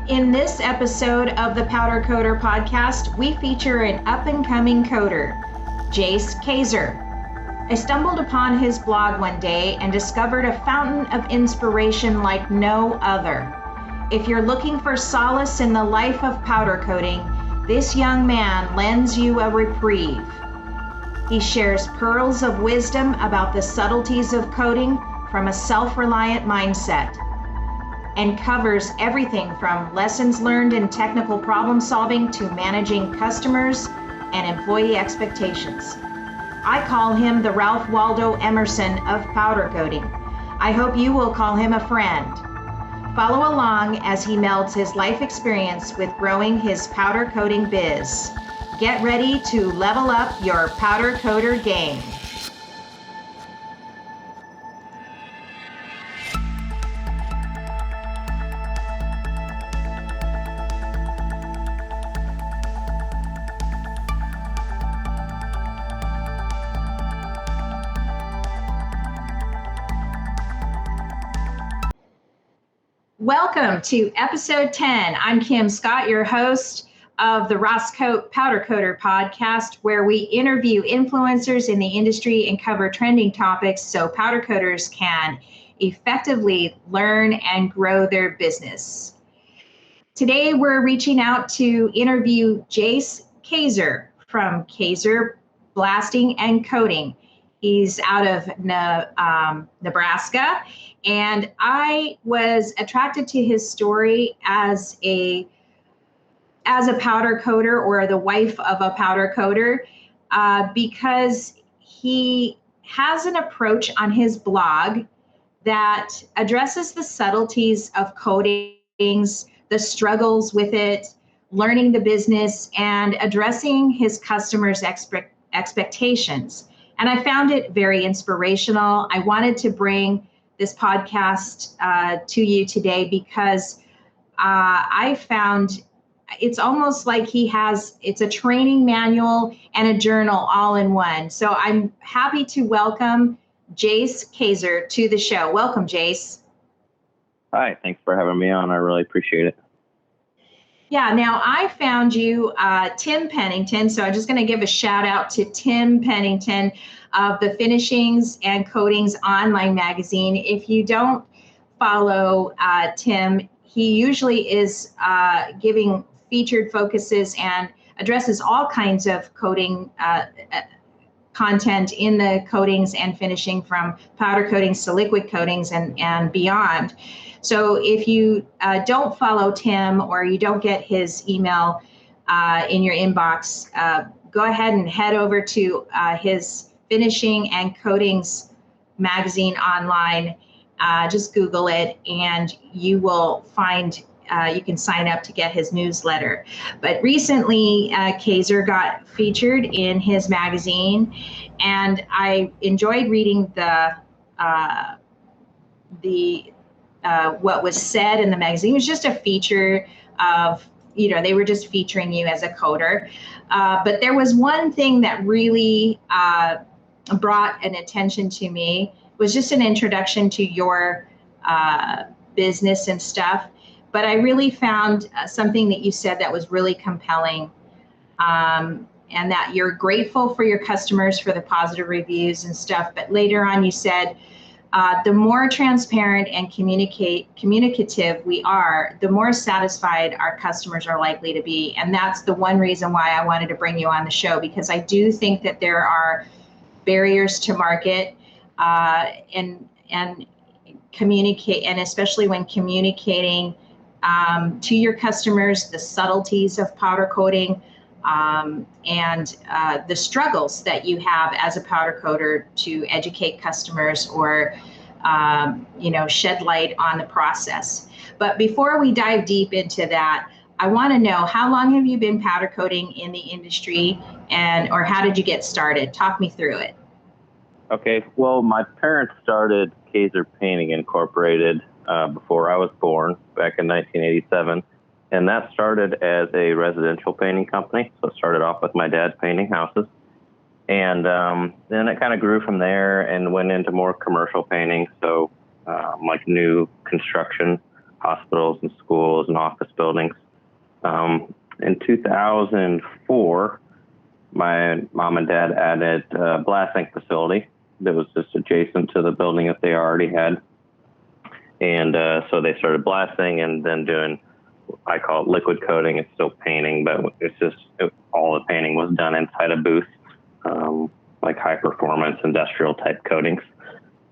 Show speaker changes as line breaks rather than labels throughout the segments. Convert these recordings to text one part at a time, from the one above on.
In this episode of the Powder Coder podcast, we feature an up-and-coming coder, Jase Kaser. I stumbled upon his blog one day and discovered a fountain of inspiration like no other. If you're looking for solace in the life of powder coating, this young man lends you a reprieve. He shares pearls of wisdom about the subtleties of coding from a self-reliant mindset, and covers everything from lessons learned in technical problem solving to managing customers and employee expectations. I call him the Ralph Waldo Emerson of powder coating. I hope you will call him a friend. Follow along as he melds his life experience with growing his powder coating biz. Get ready to level up your powder coder game. Welcome to episode 10. I'm Kim Scott, your host of the Roscoe Powder Coder podcast, where we interview influencers in the industry and cover trending topics so powder coders can effectively learn and grow their business. Today, we're reaching out to interview Jase Kaser from Kaser Blasting and Coating. He's out of Nebraska, and I was attracted to his story as a powder coder, or the wife of a powder coder, because he has an approach on his blog that addresses the subtleties of coatings, the struggles with it, learning the business, and addressing his customers' expectations. And I found it very inspirational. I wanted to bring this podcast to you today because I found it's almost like it's a training manual and a journal all in one. So I'm happy to welcome Jase Kaser to the show. Welcome, Jase.
Hi, thanks for having me on. I really appreciate it.
Yeah, now I found you, Tim Pennington, so I'm just going to give a shout out to Tim Pennington of the Finishings and Coatings online magazine. If you don't follow Tim, he usually is giving featured focuses and addresses all kinds of coating content in the coatings and finishing, from powder coatings to liquid coatings and beyond. So if you don't follow Tim, or you don't get his email in your inbox, go ahead and head over to his Finishing and Coatings magazine online. Just Google it and you will find, you can sign up to get his newsletter. But recently, Kaser got featured in his magazine, and I enjoyed reading what was said in the magazine. It was just a feature of, they were just featuring you as a coder. But there was one thing that really brought an attention to me. It was just an introduction to your business and stuff. But I really found something that you said that was really compelling, and that you're grateful for your customers for the positive reviews and stuff. But later on, you said, the more transparent and communicative we are, the more satisfied our customers are likely to be. And that's the one reason why I wanted to bring you on the show, because I do think that there are barriers to market and communicate, and especially when communicating to your customers the subtleties of powder coating, and the struggles that you have as a powder coater to educate customers, or shed light on the process. But before we dive deep into that, I want to know, how long have you been powder coating in the industry, or how did you get started? Talk me through it.
Okay, well, my parents started Kaser Painting Incorporated before I was born, back in 1987. And that started as a residential painting company. So it started off with my dad painting houses. And then it kind of grew from there and went into more commercial painting. So like new construction hospitals and schools and office buildings. In 2004, my mom and dad added a blasting facility that was just adjacent to the building that they already had. And so they started blasting and then doing, I call it liquid coating. It's still painting, but all the painting was done inside a booth, like high performance industrial type coatings.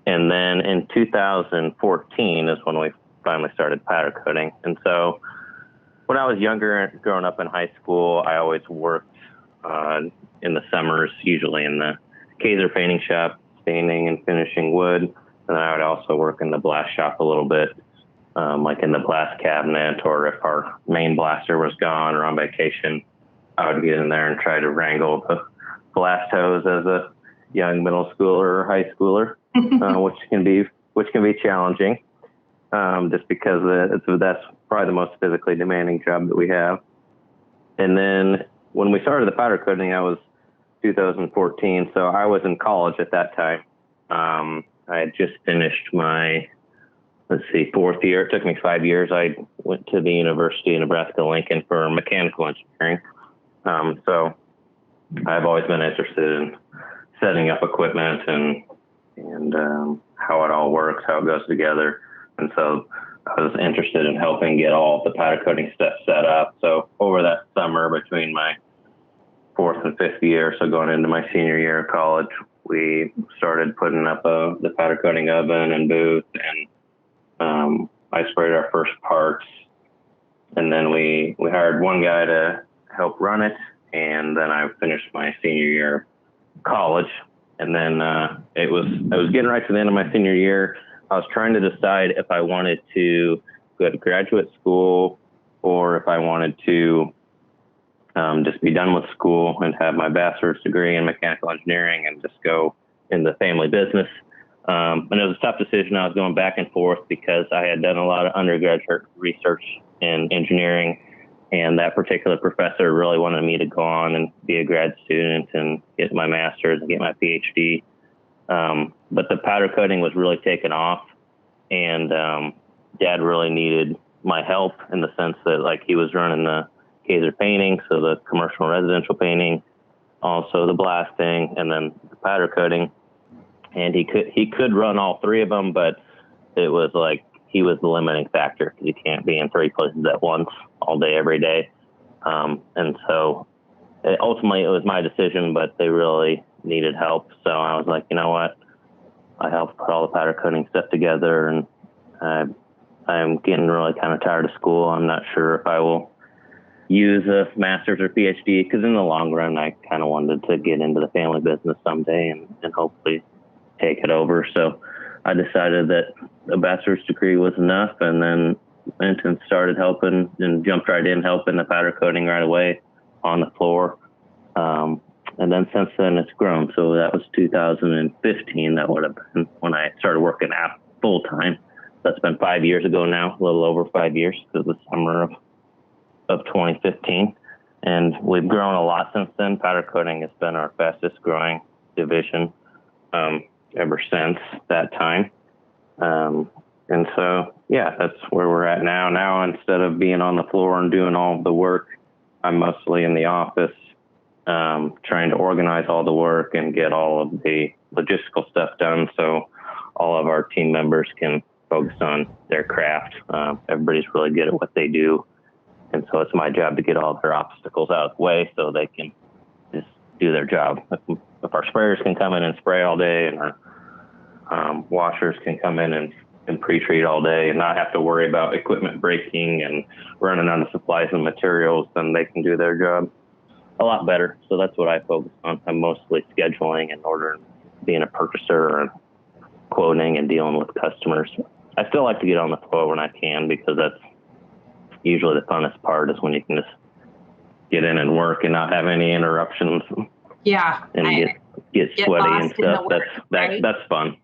And then in 2014 is when we finally started powder coating. And so when I was younger, growing up in high school, I always worked in the summers, usually in the Kaser painting shop, staining and finishing wood. And I would also work in the blast shop a little bit, like in the blast cabinet, or if our main blaster was gone or on vacation, I would get in there and try to wrangle the blast hose as a young middle schooler or high schooler, which can be challenging, just because that's probably the most physically demanding job that we have. And then when we started the powder coating, that was 2014. So I was in college at that time. I had just finished my, fourth year. It took me 5 years. I went to the University of Nebraska-Lincoln for mechanical engineering. So I've always been interested in setting up equipment and how it all works, how it goes together. And so I was interested in helping get all the powder coating stuff set up. So over that summer between my fourth and fifth year, so going into my senior year of college, we started putting up the powder coating oven and booth, and I sprayed our first parts. And then we hired one guy to help run it, and then I finished my senior year of college. And then I was getting right to the end of my senior year. I was trying to decide if I wanted to go to graduate school or if I wanted to just be done with school and have my bachelor's degree in mechanical engineering and just go in the family business. And it was a tough decision. I was going back and forth because I had done a lot of undergraduate research in engineering, and that particular professor really wanted me to go on and be a grad student and get my master's and get my PhD. But the powder coating was really taking off, and Dad really needed my help in the sense that, like, he was running the Kaser painting, so the commercial and residential painting, also the blasting, and then the powder coating. And he could run all three of them, but it was like he was the limiting factor because you can't be in three places at once all day, every day. And so ultimately it was my decision, but they really needed help. So I was like, you know what? I helped put all the powder coating stuff together, and I'm getting really kind of tired of school. I'm not sure if I will use a master's or PhD, because in the long run, I kind of wanted to get into the family business someday and hopefully take it over. So I decided that a bachelor's degree was enough, and then went and started helping and jumped right in helping the powder coating right away on the floor. And then since then it's grown. So that was 2015. That would have been when I started working out full time. That's been 5 years ago now, a little over 5 years, because the summer of 2015. And we've grown a lot since then. Powder coating has been our fastest growing division ever since that time. And so, yeah, that's where we're at now. Now, instead of being on the floor and doing all the work, I'm mostly in the office, trying to organize all the work and get all of the logistical stuff done so all of our team members can focus on their craft. Everybody's really good at what they do. And so it's my job to get all their obstacles out of the way so they can just do their job. If our sprayers can come in and spray all day, and our washers can come in and pre-treat all day and not have to worry about equipment breaking and running out of supplies and materials, then they can do their job a lot better. So that's what I focus on. I'm mostly scheduling and ordering, being a purchaser and quoting and dealing with customers. I still like to get on the floor when I can, because that's usually the funnest part, is when you can just get in and work and not have any interruptions.
Yeah.
And get sweaty and stuff. That's fun.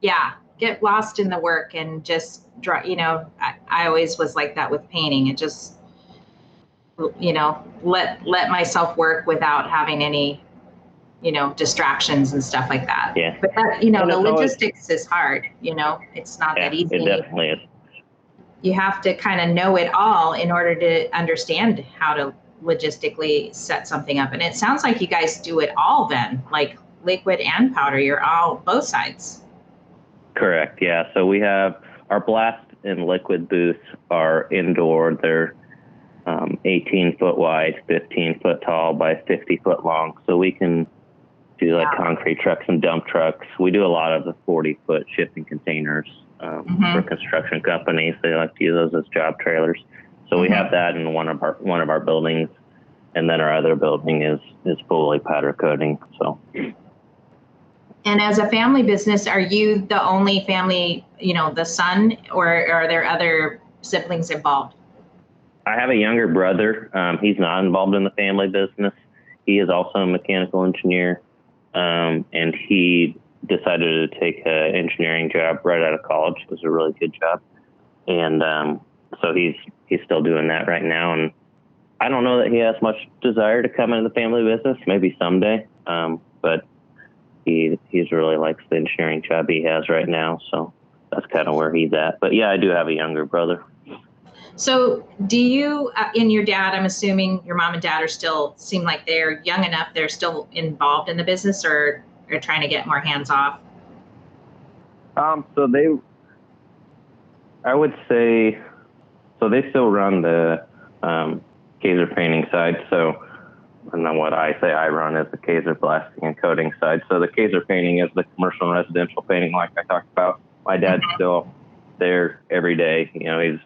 Yeah. Get lost in the work and just I always was like that with painting. It just, let myself work without having any, distractions and stuff like that.
Yeah.
But that, the logistics is hard, it's not that easy.
It definitely is.
you have to kind of know it all in order to understand how to logistically set something up. And it sounds like you guys do it all then, like liquid and powder. You're all both sides.
Correct. Yeah. So we have our blast and liquid booths are indoor. They're 18 foot wide, 15 foot tall by 50 foot long. So we can do like concrete trucks and dump trucks. We do a lot of the 40-foot shipping containers for construction companies. They like to use those as job trailers. So we have that in one of our buildings, and then our other building is fully powder coating. So.
And as a family business, are you the only family, the son, or are there other siblings involved?
I have a younger brother. He's not involved in the family business. He is also a mechanical engineer, and he decided to take an engineering job right out of college. It was a really good job, and so he's still doing that right now. And I don't know that he has much desire to come into the family business. Maybe someday, but he really likes the engineering job he has right now. So that's kind of where he's at. But yeah, I do have a younger brother.
So do you and your dad, I'm assuming your mom and dad seem like they're young enough, they're still involved in the business, or are trying to get more hands off?
So I would say, they still run the Kaser painting side. So, and then what I say I run is the Kaser blasting and coating side. So the Kaser painting is the commercial and residential painting, like I talked about. My dad's still there every day. He's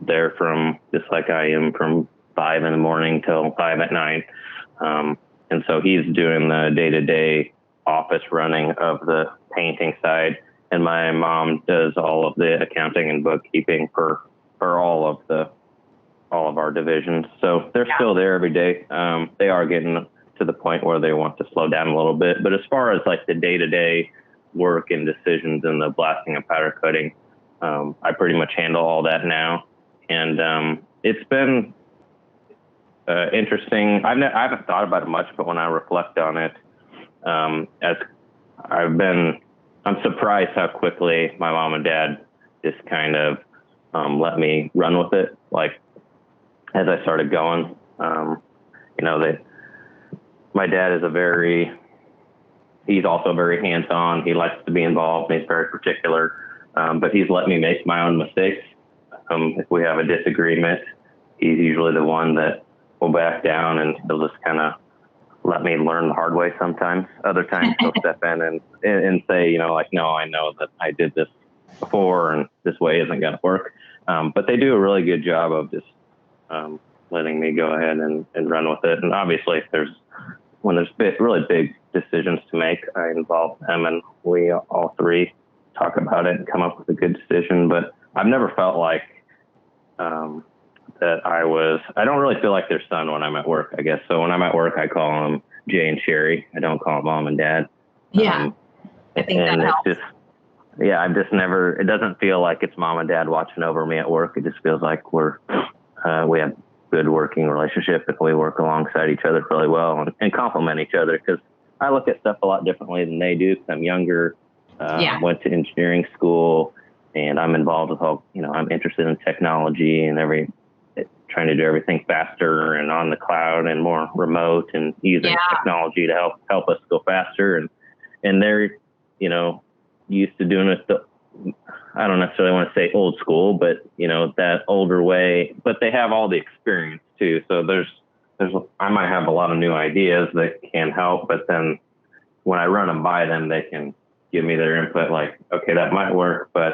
there from, just like I am, from 5 a.m. till 5 p.m. And so he's doing the day-to-day office running of the painting side. And my mom does all of the accounting and bookkeeping for all of our divisions. So they're still there every day. They are getting to the point where they want to slow down a little bit. But as far as like the day-to-day work and decisions in the blasting and powder coating, I pretty much handle all that now. And it's been interesting. I haven't thought about it much, but when I reflect on it, as I'm surprised how quickly my mom and dad just kind of let me run with it. Like, as I started going, my dad is he's also very hands-on. He likes to be involved. He's very particular, but he's let me make my own mistakes. If we have a disagreement, he's usually the one that will back down, and he'll just kind of let me learn the hard way sometimes. Other times he'll step in and say, no, I know that I did this before and this way isn't going to work. But they do a really good job of just letting me go ahead and run with it. And obviously when there's really big decisions to make, I involve them, and we all three talk about it and come up with a good decision. But I've never felt like that I don't really feel like their son when I'm at work, I guess. So when I'm at work, I call them Jay and Sherry. I don't call them mom and dad.
Yeah. I think that helps.
I've just never, it doesn't feel like it's mom and dad watching over me at work. It just feels like we have good working relationship, and we work alongside each other really well and complement each other, because I look at stuff a lot differently than they do, because I'm younger, went to engineering school, and I'm involved with I'm interested in technology and trying to do everything faster and on the cloud and more remote, and using technology to help us go faster. And they're, used to doing it I don't necessarily want to say old school, but that older way, but they have all the experience too. So I might have a lot of new ideas that can help, but then when I run them by them, they can give me their input, like, okay, that might work, but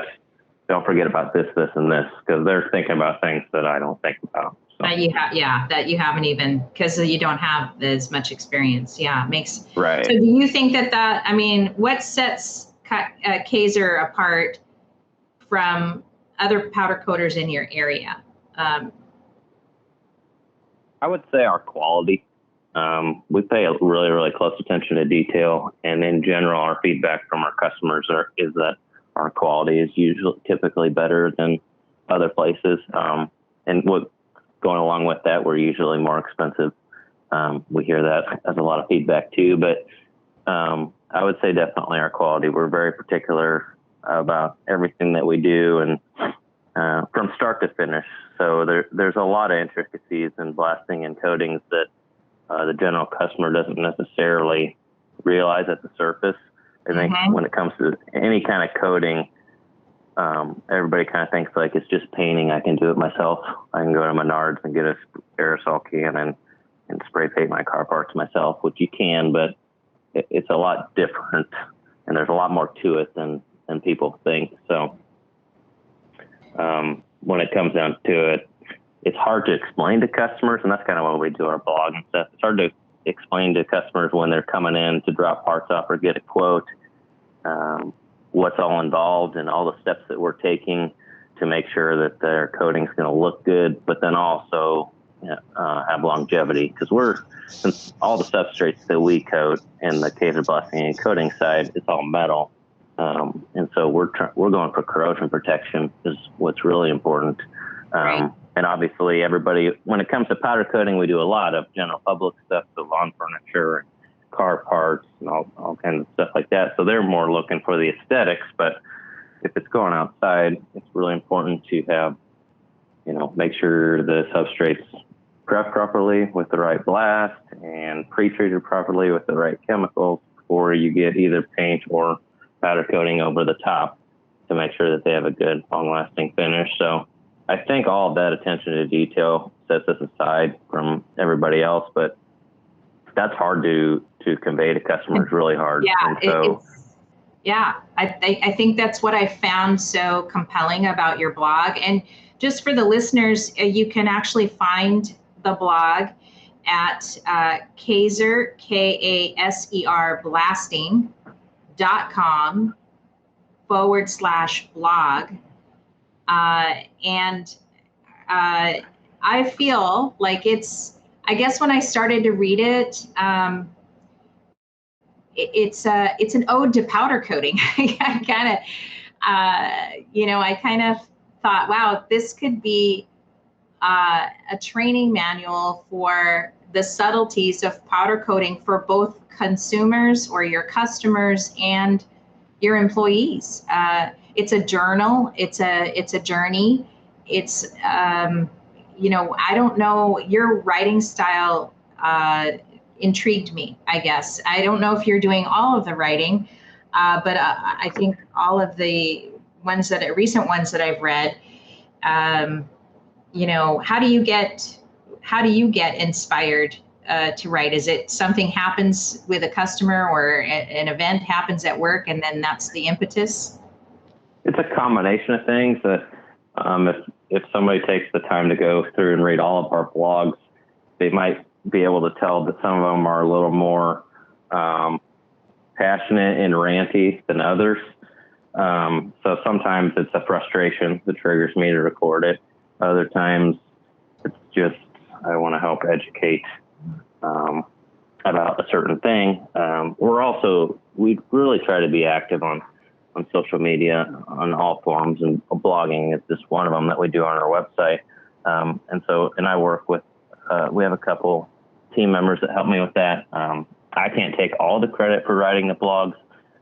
don't forget about this, this, and this, because they're thinking about things that I don't think about. So.
That you haven't even, because you don't have as much experience. Yeah, it makes
right.
So do you think that what sets Kaser apart from other powder coaters in your area?
I would say our quality. We pay a really, really close attention to detail, and in general, our feedback from our customers is that our quality is typically better than other places. And going along with that, we're usually more expensive. We hear that as a lot of feedback too, but I would say definitely our quality. We're very particular about everything that we do, and from start to finish. So there's a lot of intricacies in blasting and coatings that the general customer doesn't necessarily realize at the surface. I think when it comes to any kind of coating, everybody kind of thinks like it's just painting. I can do it myself. I can go to Menards and get a aerosol can and spray paint my car parts myself, which you can, but it's a lot different, and there's a lot more to it than people think. So when it comes down to it, it's hard to explain to customers, and that's kind of when we do our blog and stuff. It's hard to explain to customers when they're coming in to drop parts off or get a quote, what's all involved and all the steps that we're taking to make sure that their coating's going to look good, but then also have longevity. Because since all the substrates that we coat in the Kaser blasting and coating side, it's all metal. And so we're going for corrosion protection is what's really important.
Right.
And obviously everybody, when it comes to powder coating, we do a lot of general public stuff, so lawn furniture and car parts and all kinds of stuff like that. So they're more looking for the aesthetics, but if it's going outside, it's really important to have, make sure the substrate's prepped properly with the right blast and pre-treated properly with the right chemicals before you get either paint or powder coating over the top to make sure that they have a good long-lasting finish. So I think all of that attention to detail sets us aside from everybody else, but that's hard to convey to customers, really hard.
Yeah, I think that's what I found so compelling about your blog. And just for the listeners, you can actually find the blog at Kaser, Kaser blasting.com/blog. And I feel like I guess when I started to read it, it's an ode to powder coating. I kind of thought, wow, this could be a training manual for the subtleties of powder coating for both consumers or your customers and your employees. It's a journal. It's a journey. It's I don't know, your writing style intrigued me, I guess. I don't know if you're doing all of the writing, but I think all of the recent ones that I've read, how do you get inspired to write? Is it something happens with a customer or an event happens at work and then that's the impetus?
It's a combination of things that if somebody takes the time to go through and read all of our blogs, they might be able to tell that some of them are a little more passionate and ranty than others. So sometimes it's a frustration that triggers me to record it. Other times it's just I want to help educate about a certain thing. We really try to be active on social media on all forms, and blogging is just one of them that we do on our website. And I work with, we have a couple team members that help me with that. I can't take all the credit for writing the blogs.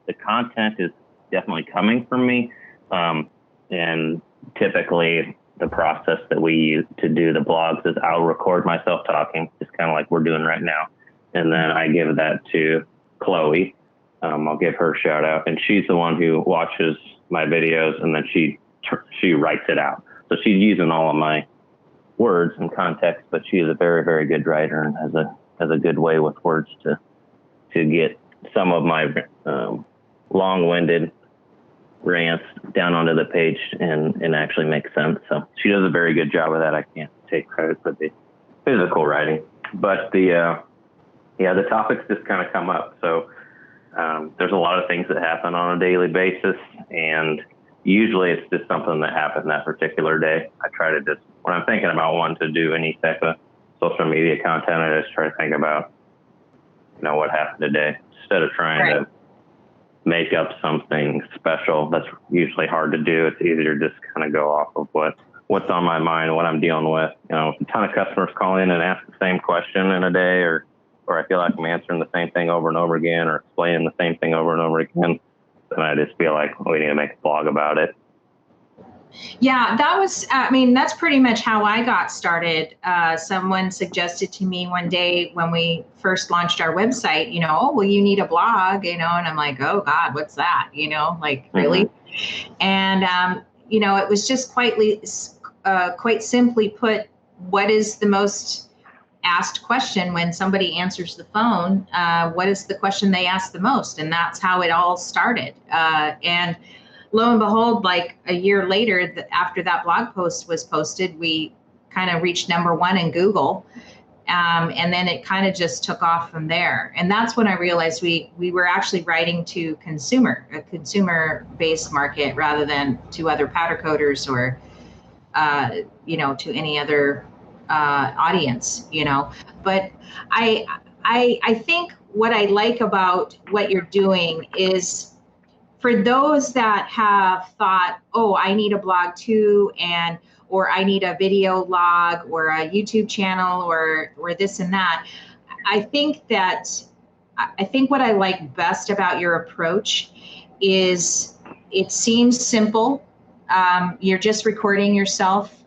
The content is definitely coming from me. And typically the process that we use to do the blogs is I'll record myself talking, just kind of like we're doing right now. And then I give that to Chloe. I'll give her a shout out, and she's the one who watches my videos, and then she writes it out. So she's using all of my words and context, but she is a very, very good writer and has a good way with words to get some of my long-winded rants down onto the page and actually make sense. So she does a very good job of that. I can't take credit for the physical writing, but the topics just kind of come up. So there's a lot of things that happen on a daily basis, and usually it's just something that happened that particular day. I try to just, when I'm thinking about wanting to do any type of social media content, I just try to think about, what happened today instead of trying to make up something special. That's usually hard to do. It's easier to just kind of go off of what's on my mind, what I'm dealing with. If a ton of customers call in and ask the same question in a day, or I feel like I'm answering the same thing over and over again, or explaining the same thing over and over again, then I just feel like we need to make a blog about it.
Yeah, that was, I mean, that's pretty much how I got started. Someone suggested to me one day when we first launched our website, oh, well, you need a blog, and I'm like, oh God, what's that? Like, really? And, it was just quite simply put, what is the most asked question when somebody answers the phone? What is the question they ask the most? And that's how it all started. And lo and behold, like a year later, after that blog post was posted, we kind of reached #1 in Google. And then it kind of just took off from there. And that's when I realized we were actually writing to a consumer-based market rather than to other powder coaters or, to any other audience, But I think what I like about what you're doing is, for those that have thought, oh, I need a blog too, or I need a video log or a YouTube channel or this and that. I think what I like best about your approach is it seems simple. You're just recording yourself.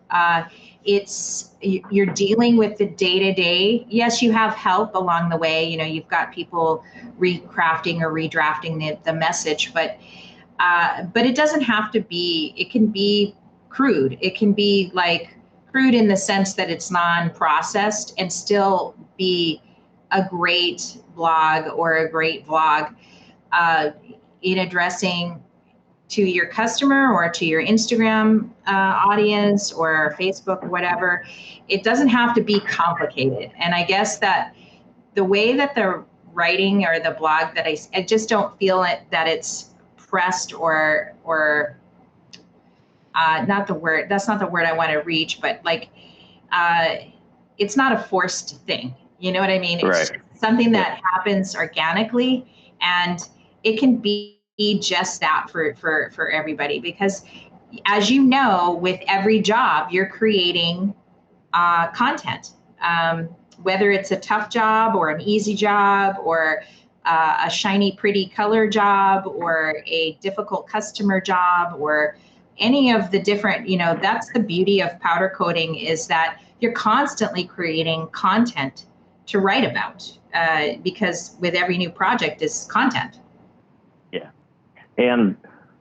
You're dealing with the day-to-day. Yes, you have help along the way. You've got people recrafting or redrafting the message, but it doesn't have to be. It can be crude. It can be like crude in the sense that it's non-processed and still be a great blog or a great vlog in addressing to your customer or to your Instagram audience or Facebook, whatever. It doesn't have to be complicated. And I guess that the way that the writing or the blog that I just don't feel that it's pressed or not the word, that's not the word I want to reach, but like, it's not a forced thing. You know what I mean? It's something that happens organically, and it can be just that for everybody, because as you know, with every job, you're creating content, whether it's a tough job or an easy job or a shiny, pretty color job or a difficult customer job or any of the different, that's the beauty of powder coating, is that you're constantly creating content to write about, because with every new project is content.
Yeah. And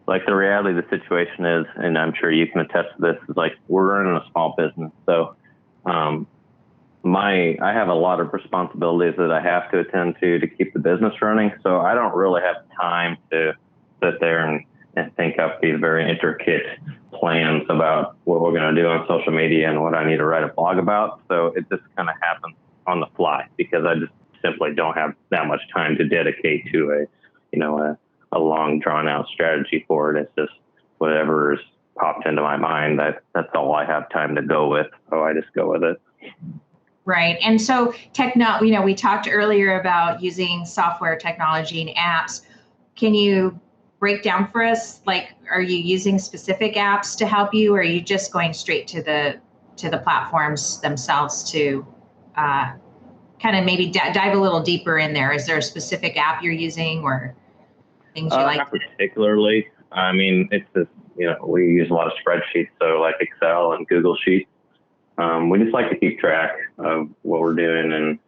like the reality of the situation is, and I'm sure you can attest to this, is like we're running a small business. So I have a lot of responsibilities that I have to attend to keep the business running. So I don't really have time to sit there and think up these very intricate plans about what we're going to do on social media and what I need to write a blog about. So it just kind of happens on the fly because I just simply don't have that much time to dedicate to a long drawn out strategy for it. It's just whatever's popped into my mind. That's all I have time to go with. So I just go with it.
Right. And so we talked earlier about using software technology and apps. Can you break down for us, like, are you using specific apps to help you, or are you just going straight to the platforms themselves to kind of maybe dive a little deeper in there? Is there a specific app you're using or things you like?
Not particularly. I mean, it's just, we use a lot of spreadsheets, so like Excel and Google Sheets. We just like to keep track of what we're doing,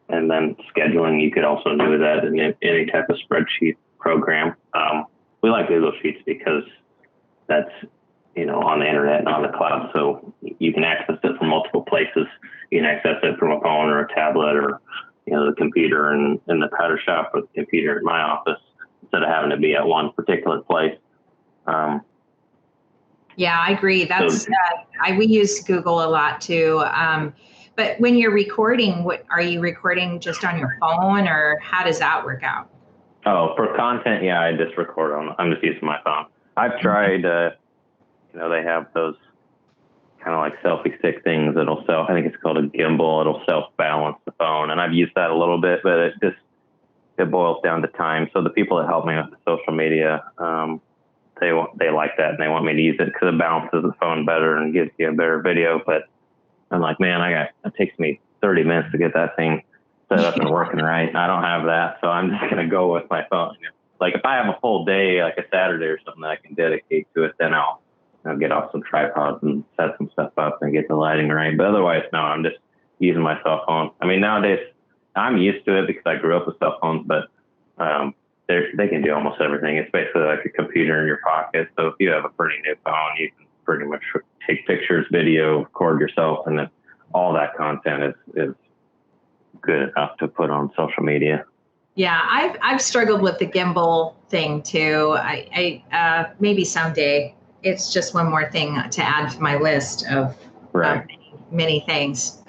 and then scheduling. You could also do that in any type of spreadsheet program. We like Google Sheets because that's, on the internet and on the cloud. So you can access it from multiple places. You can access it from a phone or a tablet or, the computer in the powder shop or the computer in my office instead of having to be at one particular place.
Yeah, I agree. We use Google a lot too. But when you're recording, are you recording just on your phone, or how does that work out?
Oh, for content, yeah, I just record I'm just using my phone. I've tried, they have those kind of like selfie stick things that'll I think it's called a gimbal. It'll self-balance the phone. And I've used that a little bit, but it boils down to time. So the people that help me with the social media, they like that and they want me to use it because it balances the phone better and gives you a better video. But I'm like, man, it takes me 30 minutes to get that thing set up and working right. And I don't have that. So I'm just going to go with my phone. Like if I have a full day, like a Saturday or something that I can dedicate to it, then I'll get off some tripods and set some stuff up and get the lighting right. But otherwise, no, I'm just using my cell phone. I mean, nowadays I'm used to it because I grew up with cell phones, but they can do almost everything. It's basically like a computer in your pocket. So if you have a pretty new phone, you can pretty much take pictures, video, record yourself, and then all that content is good enough to put on social media.
Yeah, I've struggled with the gimbal thing too. I maybe someday. It's just one more thing to add to my list of many things.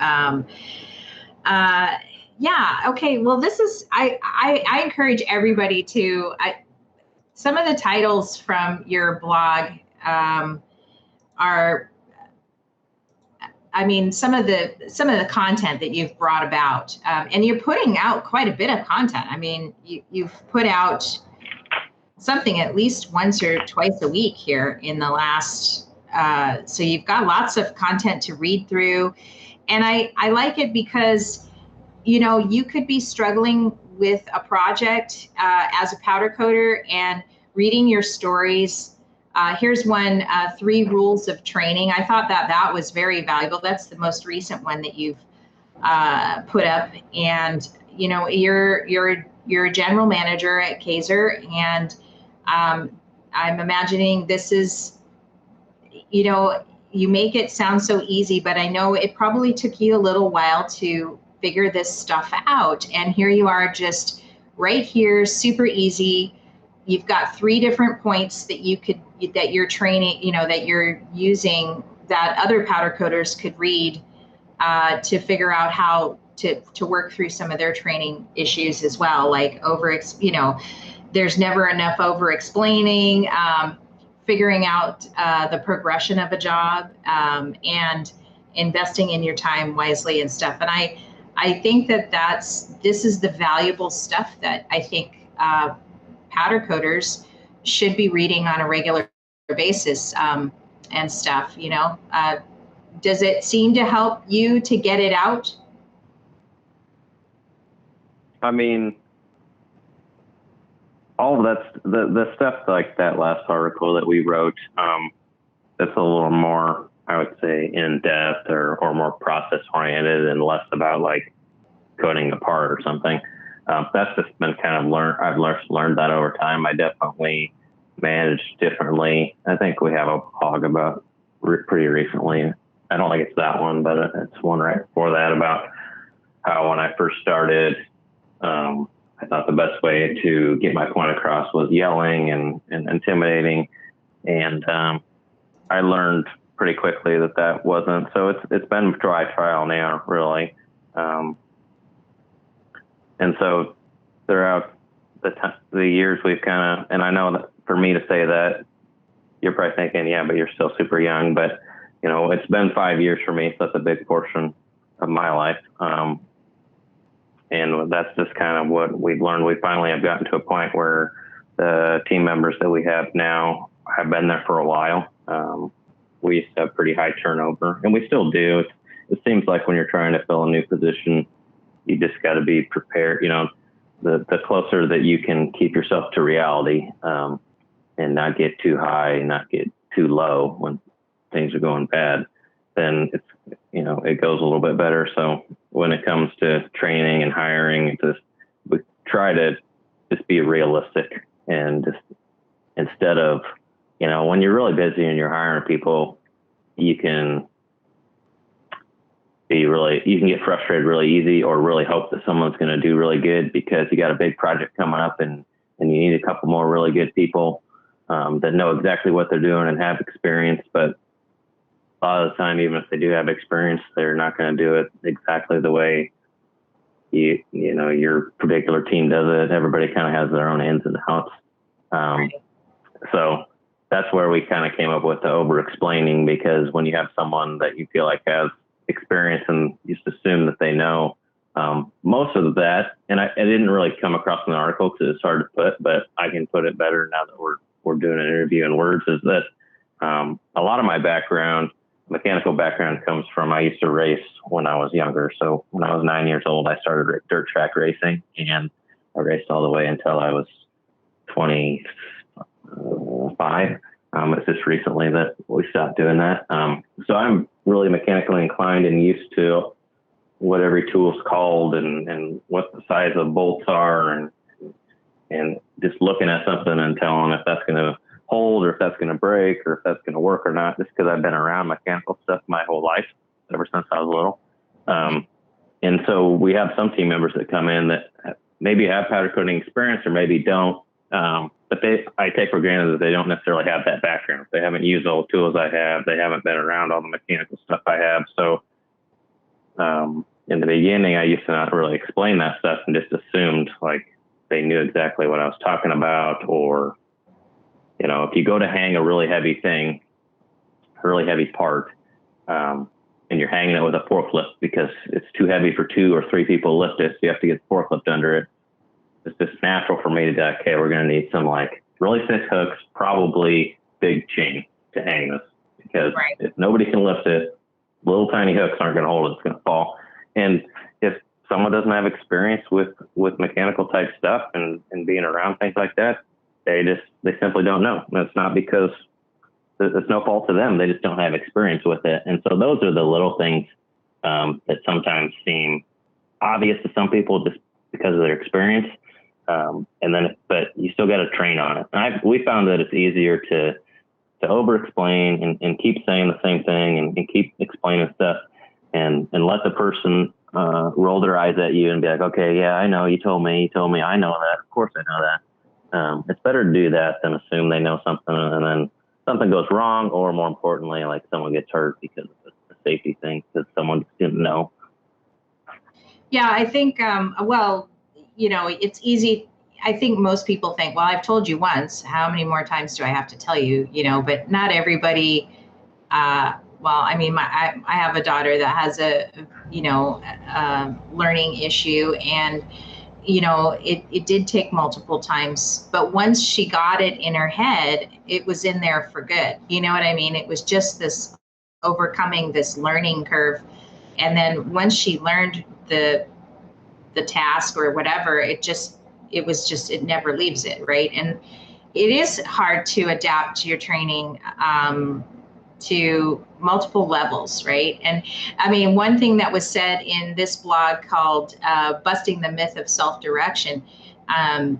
Yeah. Okay. Well, this is I encourage everybody to. Some of the titles from your blog are. I mean, some of the content that you've brought about, and you're putting out quite a bit of content. I mean, you've put out something at least once or twice a week here in the last. So you've got lots of content to read through, and I like it because, you could be struggling with a project as a powder coater, and reading your stories. Here's one, 3 rules of training. I thought that was very valuable. That's the most recent one that you've put up. And, you're a general manager at Kaser, and I'm imagining this is, you make it sound so easy, but I know it probably took you a little while to figure this stuff out. And here you are, just right here, super easy. You've got 3 different points that you're training, that you're using, that other powder coaters could read to figure out how to work through some of their training issues as well. Like there's never enough over explaining, figuring out the progression of a job, and investing in your time wisely and stuff. And I think this is the valuable stuff that I think powder coaters should be reading on a regular basis, and stuff. Does it seem to help you to get it out?
I mean, all of that's the stuff like that last article that we wrote. That's a little more, I would say, in depth or more process oriented and less about like coding a part or something. That's just been kind of I've learned that over time. I definitely manage differently. I think we have a blog about pretty recently. I don't think it's that one, but it's one right before that, about how when I first started, I thought the best way to get my point across was yelling and intimidating. And I learned pretty quickly that wasn't. So it's been dry trial now, really. And so throughout the years, we've kind of, and I know that for me to say that, you're probably thinking, yeah, but you're still super young. But, it's been 5 years for me. So that's a big portion of my life. And that's just kind of what we've learned. We finally have gotten to a point where the team members that we have now have been there for a while. We used to have pretty high turnover, and we still do. It seems like when you're trying to fill a new position, you just got to be prepared. The closer that you can keep yourself to reality, and not get too high, not get too low when things are going bad, then it goes a little bit better. So when it comes to training and hiring, we try to just be realistic, and just instead of, when you're really busy and you're hiring people, you can get frustrated really easy, or really hope that someone's going to do really good because you got a big project coming up and you need a couple more really good people that know exactly what they're doing and have experience. But a lot of the time, even if they do have experience, they're not going to do it exactly the way your particular team does it. Everybody kind of has their own ins and outs. So that's where we kind of came up with the over explaining, because when you have someone that you feel like has experience and you just assume that they know most of that, and I didn't really come across in the article because it's hard to put, but I can put it better now that we're doing an interview in words, is that a lot of my mechanical background comes from, I used to race when I was younger. So when I was 9 years old, I started dirt track racing, and I raced all the way until I was 25. It's just recently that we stopped doing that. So I'm really mechanically inclined and used to what every tool's called and what the size of bolts are and just looking at something and telling if that's going to hold or if that's going to break or if that's going to work or not, just because I've been around mechanical stuff my whole life, ever since I was little. And so we have some team members that come in that maybe have powder coating experience or maybe don't. But I take for granted that they don't necessarily have that background. They haven't used all the tools I have. They haven't been around all the mechanical stuff I have. So in the beginning, I used to not really explain that stuff and just assumed like they knew exactly what I was talking about. Or, if you go to hang a really heavy thing, a really heavy part, and you're hanging it with a forklift because it's too heavy for 2 or 3 people to lift it, so you have to get the forklift under it. It's just natural for me to go, okay, we're going to need some like really thick hooks, probably big chain to hang this, because if nobody can lift it, little tiny hooks aren't going to hold it. It's going to fall. And if someone doesn't have experience with mechanical type stuff and being around things like that, they simply don't know. And it's not because it's no fault to them. They just don't have experience with it. And so those are the little things that sometimes seem obvious to some people just because of their experience. But you still got to train on it. And we found that it's easier to over explain and keep saying the same thing and keep explaining stuff and let the person roll their eyes at you and be like, okay, yeah, I know, you told me, I know that. Of course I know that. It's better to do that than assume they know something and then something goes wrong, or more importantly, like someone gets hurt because of a safety thing because someone didn't know.
Yeah, I think, it's easy. I think most people think, well, I've told you once, how many more times do I have to tell you, but not everybody, I have a daughter that has a learning issue, and, it did take multiple times, but once she got it in her head, it was in there for good. You know what I mean? It was just this overcoming this learning curve. And then once she learned the task or whatever, it never leaves it. Right. And it is hard to adapt your training, to multiple levels, right? And I mean, one thing that was said in this blog called Busting the Myth of Self-Direction,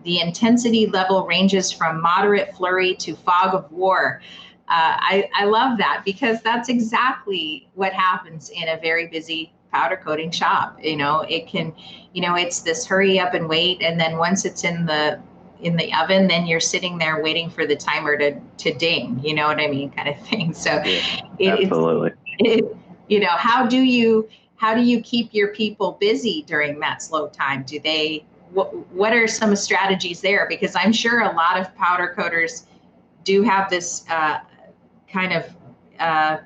the intensity level ranges from moderate flurry to fog of war. I love that because that's exactly what happens in a very busy powder coating shop. It can, it's this hurry up and wait. And then once it's in the oven, then you're sitting there waiting for the timer to ding, you know what I mean, kind of thing. So
absolutely.
How do you keep your people busy during that slow time? What are some strategies there? Because I'm sure a lot of powder coaters do have this kind of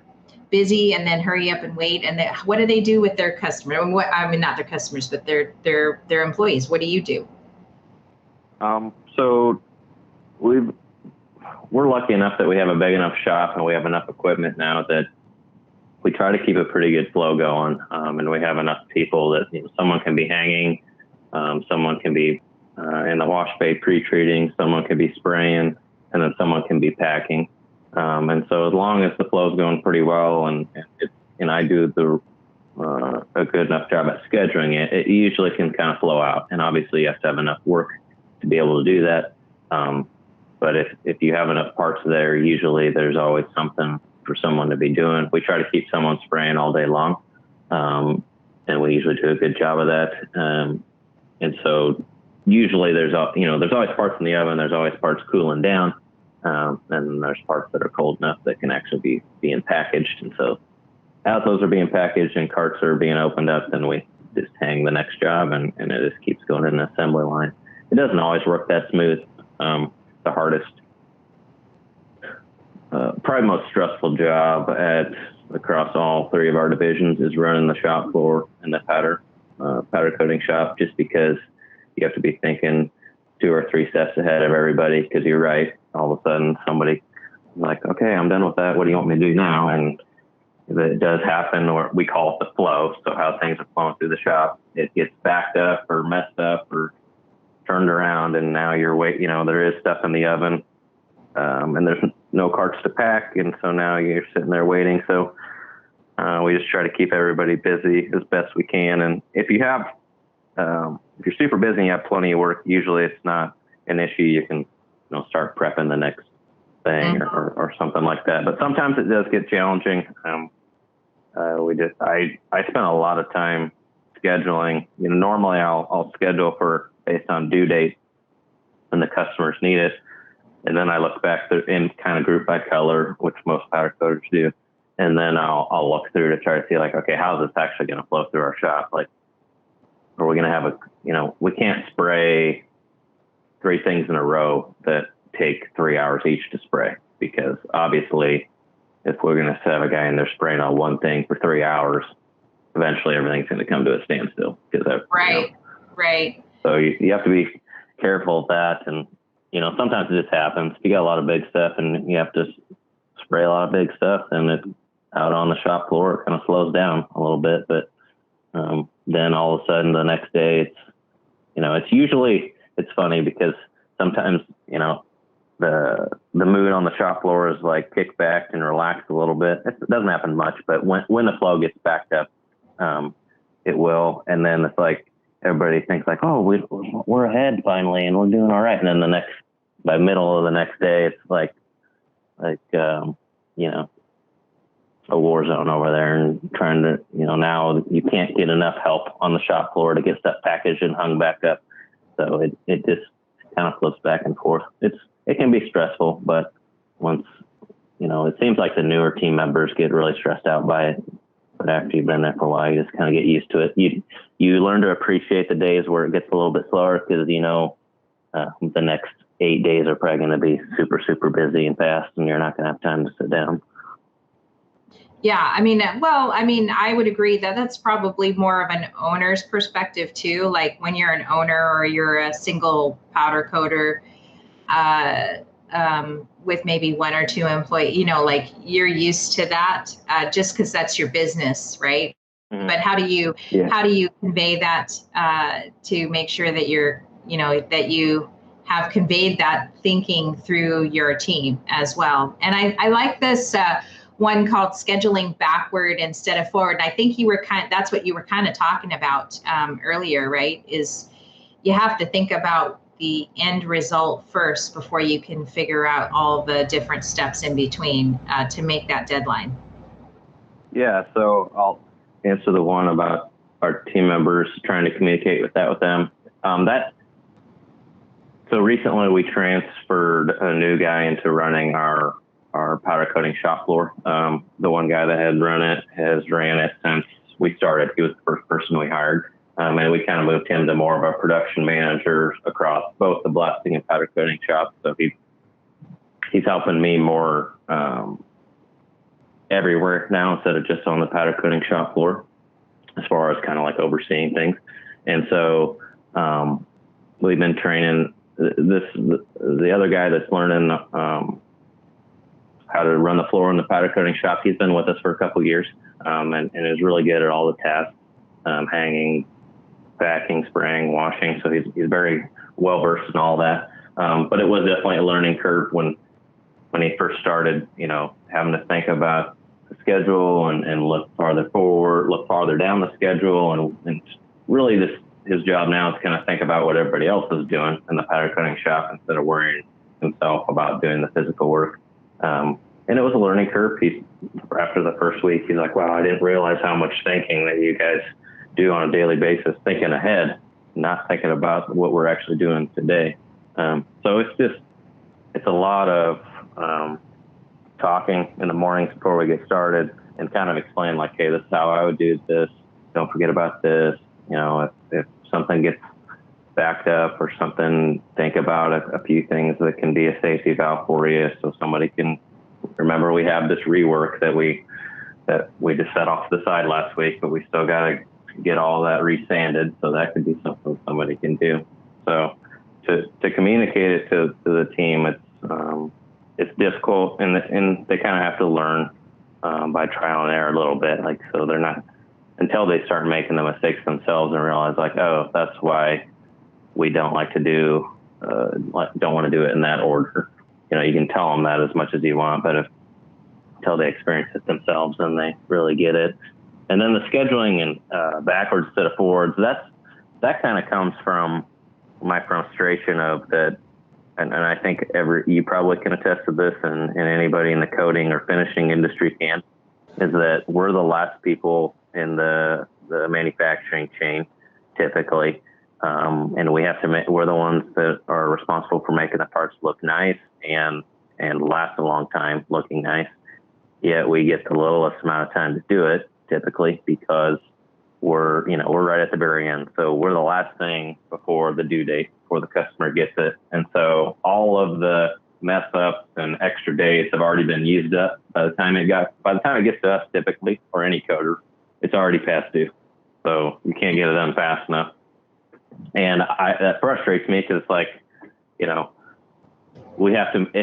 busy and then hurry up and wait. And what do they do with their customer? Not their customers, but their employees. What do you do?
So we're lucky enough that we have a big enough shop and we have enough equipment now that we try to keep a pretty good flow going. And we have enough people that someone can be hanging, someone can be in the wash bay pre-treating, someone can be spraying, and then someone can be packing. And so as long as the flow is going pretty well and I do a good enough job at scheduling it, it usually can kind of flow out. And obviously you have to have enough work to be able to do that. But if you have enough parts there, usually there's always something for someone to be doing. We try to keep someone spraying all day long. And we usually do a good job of that. And so usually there's always parts in the oven. There's always parts cooling down. And there's parts that are cold enough that can actually be being packaged. And so as those are being packaged and carts are being opened up, then we just hang the next job and it just keeps going in an assembly line. It doesn't always work that smooth. The hardest, probably most stressful job across all 3 of our divisions is running the shop floor in the powder coating shop, just because you have to be thinking 2 or 3 steps ahead of everybody, because you're right. All of a sudden somebody like, okay, I'm done with that. What do you want me to do now? And it does happen, or we call it the flow. So how things are flowing through the shop, it gets backed up or messed up or turned around, and now you're there is stuff in the oven, and there's no carts to pack, and so now you're sitting there waiting. So we just try to keep everybody busy as best we can. And if you have, if you're super busy and you have plenty of work, usually it's not an issue. You can, start prepping the next thing or something like that. But sometimes it does get challenging. I spent a lot of time scheduling. Normally I'll schedule based on due date when the customers need it. And then I look back in kind of group by color, which most powder coaters do. And then I'll look through to try to see, like, okay, how's this actually going to flow through our shop? Like, are we going to have we can't spray 3 things in a row that take 3 hours each to spray, because obviously if we're going to have a guy in there spraying on one thing for 3 hours, eventually everything's going to come to a standstill.
Right.
So you have to be careful of that. And, sometimes it just happens. If you got a lot of big stuff and you have to spray a lot of big stuff, and it out on the shop floor, it kind of slows down a little bit. But then all of a sudden the next day, it's funny because sometimes, the mood on the shop floor is like kick back and relax a little bit. It doesn't happen much, but when the flow gets backed up, it will. And then it's like everybody thinks like, oh, we're ahead finally and we're doing all right. And then by middle of the next day, it's like a war zone over there, and trying to, now you can't get enough help on the shop floor to get stuff packaged and hung back up. So it just kind of flips back and forth. It can be stressful, but once, it seems like the newer team members get really stressed out by it. But after you've been there for a while, you just kind of get used to it. You learn to appreciate the days where it gets a little bit slower, because, the next 8 days are probably going to be super, super busy and fast, and you're not going to have time to sit down.
Yeah, I would agree that that's probably more of an owner's perspective too. Like when you're an owner or you're a single powder coater with maybe 1 or 2 employees, like you're used to that just because that's your business, right? Mm-hmm. But how do you convey that to make sure that that you have conveyed that thinking through your team as well? And I like this one called scheduling backward instead of forward. And I think that's what you were kind of talking about earlier, right? Is you have to think about the end result first before you can figure out all the different steps in between to make that deadline.
Yeah, so I'll answer the one about our team members trying to communicate with them. So recently we transferred a new guy into running our powder coating shop floor. The one guy that had run it has ran it since we started. He was the first person we hired. And we kind of moved him to more of a production manager across both the blasting and powder coating shop. So he's helping me more everywhere now instead of just on the powder coating shop floor, as far as kind of like overseeing things. And so we've been training the other guy that's learning how to run the floor in the powder coating shop. He's been with us for a couple of years and is really good at all the tasks, hanging, packing, spraying, washing. So he's very well versed in all that. But it was definitely a learning curve when he first started, having to think about the schedule and look farther forward, look farther down the schedule. And really his job now is kind of think about what everybody else is doing in the powder coating shop instead of worrying himself about doing the physical work. And it was a learning curve. After the first week, he's like, wow, I didn't realize how much thinking that you guys do on a daily basis, thinking ahead, not thinking about what we're actually doing today. So it's a lot of talking in the mornings before we get started and kind of explain like, hey, this is how I would do this. Don't forget about this. If something gets backed up or something, think about a few things that can be a safety valve for you, so somebody can remember we have this rework that we just set off to the side last week, but we still got to get all that resanded, so that could be something somebody can do. So to communicate it to the team, it's difficult, and they kind of have to learn by trial and error a little bit. Like, so they're not, until they start making the mistakes themselves and realize like, oh, that's why we don't like to don't want to do it in that order. you can tell them that as much as you want, but until they experience it themselves, then they really get it. And then the scheduling and backwards instead of forwards, that kind of comes from my frustration of that. And I think you probably can attest to this, and anybody in the coating or finishing industry can, is that we're the last people in the manufacturing chain, typically. And we're the ones that are responsible for making the parts look nice and last a long time looking nice. Yet we get the littlest amount of time to do it, typically, because we're right at the very end. So we're the last thing before the due date, before the customer gets it. And so all of the mess ups and extra days have already been used up by the time it gets to us, typically, or any coder, it's already past due. So you can't get it done fast enough. And that frustrates me, because it's like, it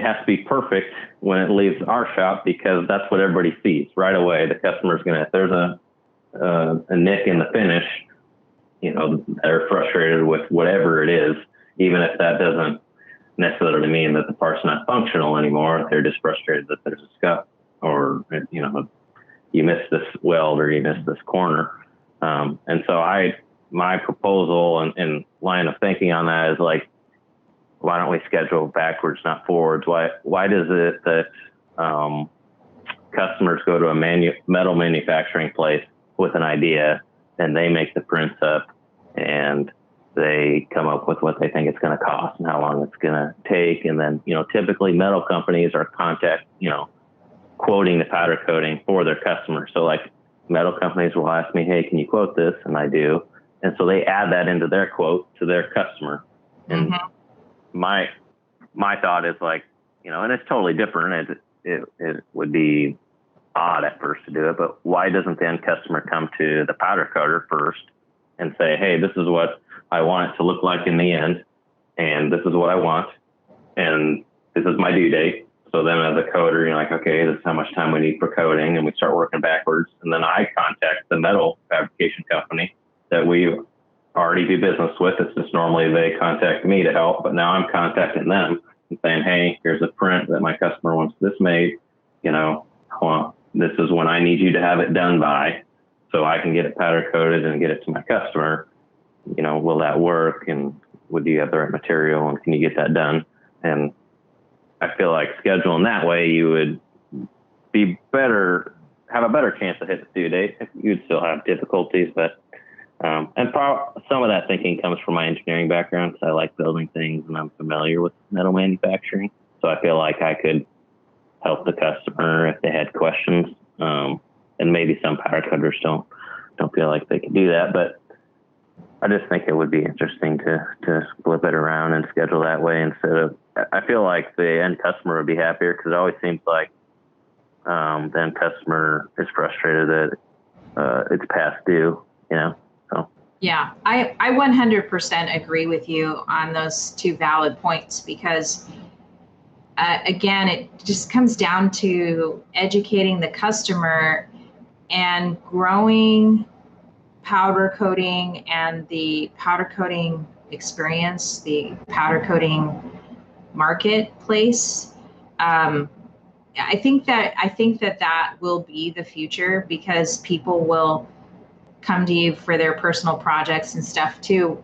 has to be perfect when it leaves our shop, because that's what everybody sees right away. The customer's if there's a nick in the finish, they're frustrated with whatever it is, even if that doesn't necessarily mean that the part's not functional anymore. They're just frustrated that there's a scuff, or, you missed this weld, or you missed this corner. And so my proposal and line of thinking on that is like, why don't we schedule backwards, not forwards? Why does it that customers go to a metal manufacturing place with an idea, and they make the prints up, and they come up with what they think it's going to cost and how long it's going to take? And then, typically metal companies are quoting the powder coating for their customers. So like metal companies will ask me, hey, can you quote this? And I do. And so they add that into their quote to their customer. And my thought is like, and it's totally different. It would be odd at first to do it, but why doesn't the end customer come to the powder coater first and say, hey, this is what I want it to look like in the end, and this is what I want, and this is my due date. So then as a coder, you're like, okay, this is how much time we need for coating, and we start working backwards. And then I contact the metal fabrication company that we already do business with. It's just normally they contact me to help, but now I'm contacting them and saying, hey, here's a print that my customer wants this made. This is when I need you to have it done by, so I can get it powder coated and get it to my customer. Will that work? And would you have the right material? And can you get that done? And I feel like scheduling that way, you would have a better chance of hitting the due date. You'd still have difficulties, but and some of that thinking comes from my engineering background, because I like building things and I'm familiar with metal manufacturing. So I feel like I could help the customer if they had questions. And maybe some powder coaters don't feel like they can do that, but I just think it would be interesting to flip it around and schedule that way instead of, I feel like the end customer would be happier, because it always seems like the end customer is frustrated that it's past due, so.
Yeah, I 100% agree with you on those two valid points, because again, it just comes down to educating the customer and growing powder coating and the powder coating experience, the powder coating marketplace. I think that will be the future, because people will come to you for their personal projects and stuff too.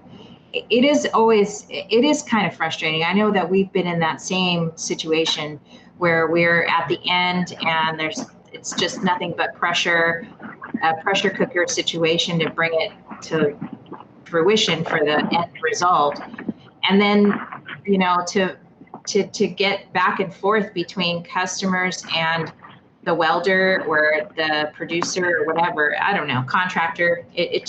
It is kind of frustrating. I know that we've been in that same situation where we're at the end and it's just nothing but pressure, a pressure cooker situation to bring it to fruition for the end result. And then, to get back and forth between customers and the welder or the producer or whatever, I don't know, contractor, it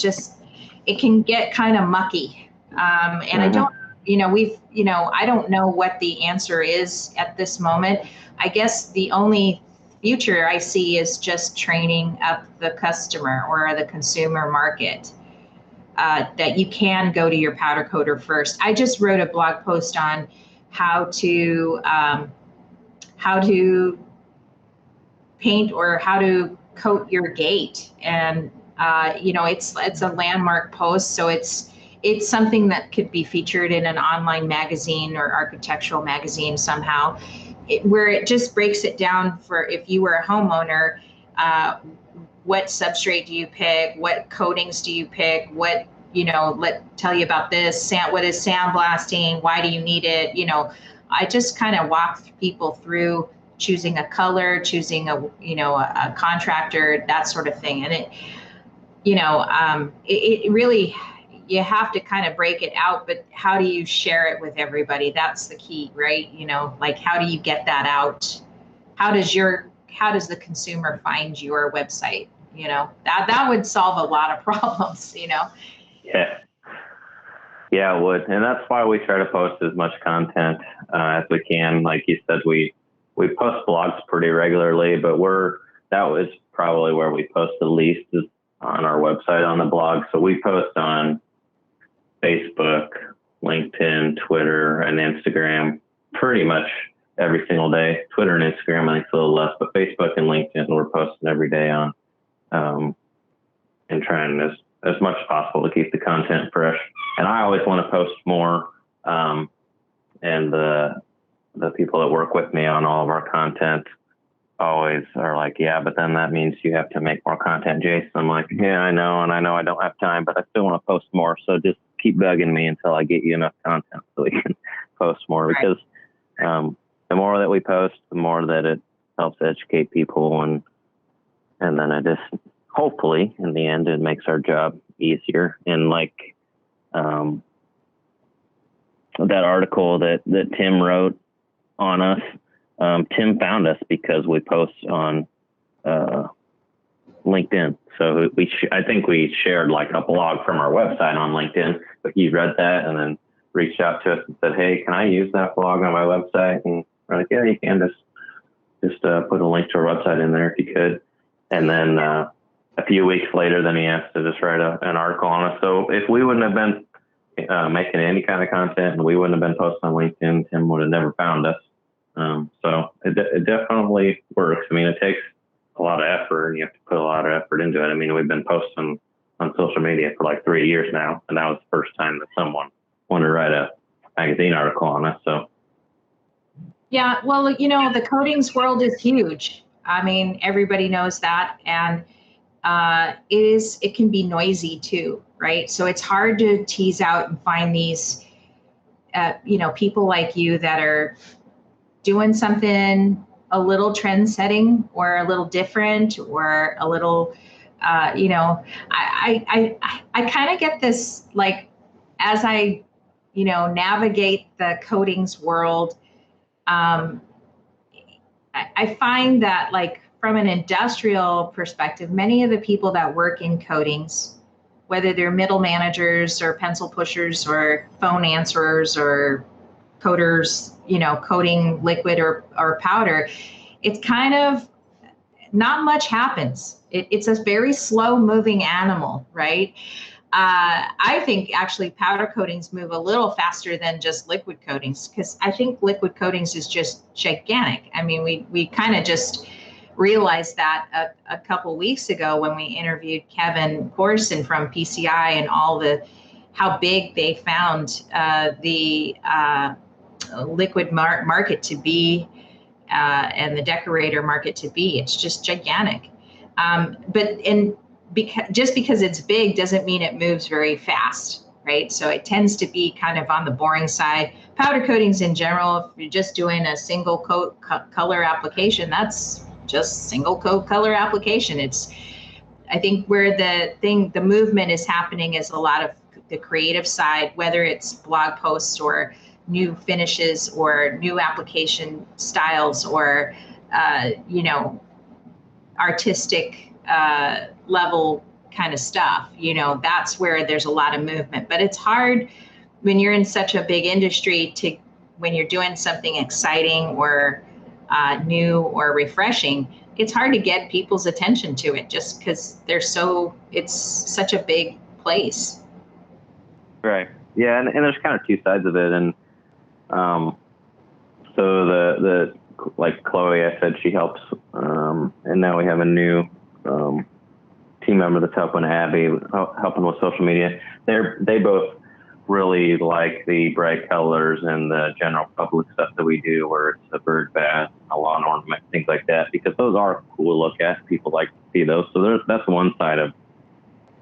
can get kind of mucky. And I don't, I don't know what the answer is at this moment. I guess the only future I see is just training up the customer or the consumer market, that you can go to your powder coater first. I just wrote a blog post on how to paint or how to coat your gate. And, it's a landmark post. So it's something that could be featured in an online magazine or architectural magazine somehow. where it just breaks it down for if you were a homeowner, what substrate do you pick? What coatings do you pick? What, tell you about this. What is sandblasting? Why do you need it? I just kind of walk people through choosing a color, choosing a contractor, that sort of thing. And it really, you have to kind of break it out, but how do you share it with everybody? That's the key, right? Like, how do you get that out? How does the consumer find your website? That would solve a lot of problems,
Yeah. Yeah, it would. And that's why we try to post as much content as we can. Like you said, we post blogs pretty regularly, but that was probably where we post the least is on our website on the blog. So we post on Facebook, LinkedIn, Twitter, and Instagram pretty much every single day. Twitter and Instagram, I think it's a little less, but Facebook and LinkedIn, we're posting every day on, and trying as much as possible to keep the content fresh. And I always want to post more. And the people that work with me on all of our content always are like, yeah, but then that means you have to make more content, Jase. I'm like, yeah, I know. And I know I don't have time, but I still want to post more. So just keep bugging me until I get you enough content so we can post more. Right. Because the more that we post, the more that it helps educate people. And then it just, hopefully, in the end, it makes our job easier. And like that article that Tim wrote on us, Tim found us because we post on LinkedIn. So I think we shared like a blog from our website on LinkedIn, but he read that and then reached out to us and said, hey, can I use that blog on my website? And we're like, yeah, you can just put a link to our website in there if you could. And then a few weeks later, then he asked to just write an article on us. So if we wouldn't have been making any kind of content and we wouldn't have been posting on LinkedIn, Tim would have never found us. So it definitely works. I mean, it takes a lot of effort and you have to put a lot of effort into it. I mean, we've been posting on social media for like 3 years now, and that was the first time that someone wanted to write a magazine article on us. So.
Yeah, well, the coatings world is huge. I mean, everybody knows that. And it can be noisy too, right? So it's hard to tease out and find these, people like you that are doing something a little trend setting or a little different or a little, I kind of get this, like, as I, navigate the coatings world, I find that, like, from an industrial perspective, many of the people that work in coatings, whether they're middle managers or pencil pushers or phone answerers or coaters, coating liquid or powder, it's kind of not much happens. It's a very slow moving animal, right? I think actually powder coatings move a little faster than just liquid coatings, because I think liquid coatings is just gigantic. I mean, we kind of just realized that a couple weeks ago when we interviewed Kevin Corson from PCI and how big they found the liquid market to be and the decorator market to be. It's just gigantic. Just because it's big doesn't mean it moves very fast, right? So it tends to be kind of on the boring side. Powder coatings in general, if you're just doing a single coat color application, that's just single coat color application. I think where the movement is happening is a lot of the creative side, whether it's blog posts or new finishes or new application styles or, artistic level kind of stuff. That's where there's a lot of movement. But it's hard when you're in such a big industry when you're doing something exciting or new or refreshing, it's hard to get people's attention to it just because it's such a big place.
Right. Yeah. And there's kind of two sides of it. And so the like Chloe, I said, she helps. And now we have a new team member that's helping Abby, helping with social media. They both really like the bright colors and the general public stuff that we do, where it's a bird bath, a lawn ornament, things like that, because those are cool to look at. People like to see those. So that's one side of,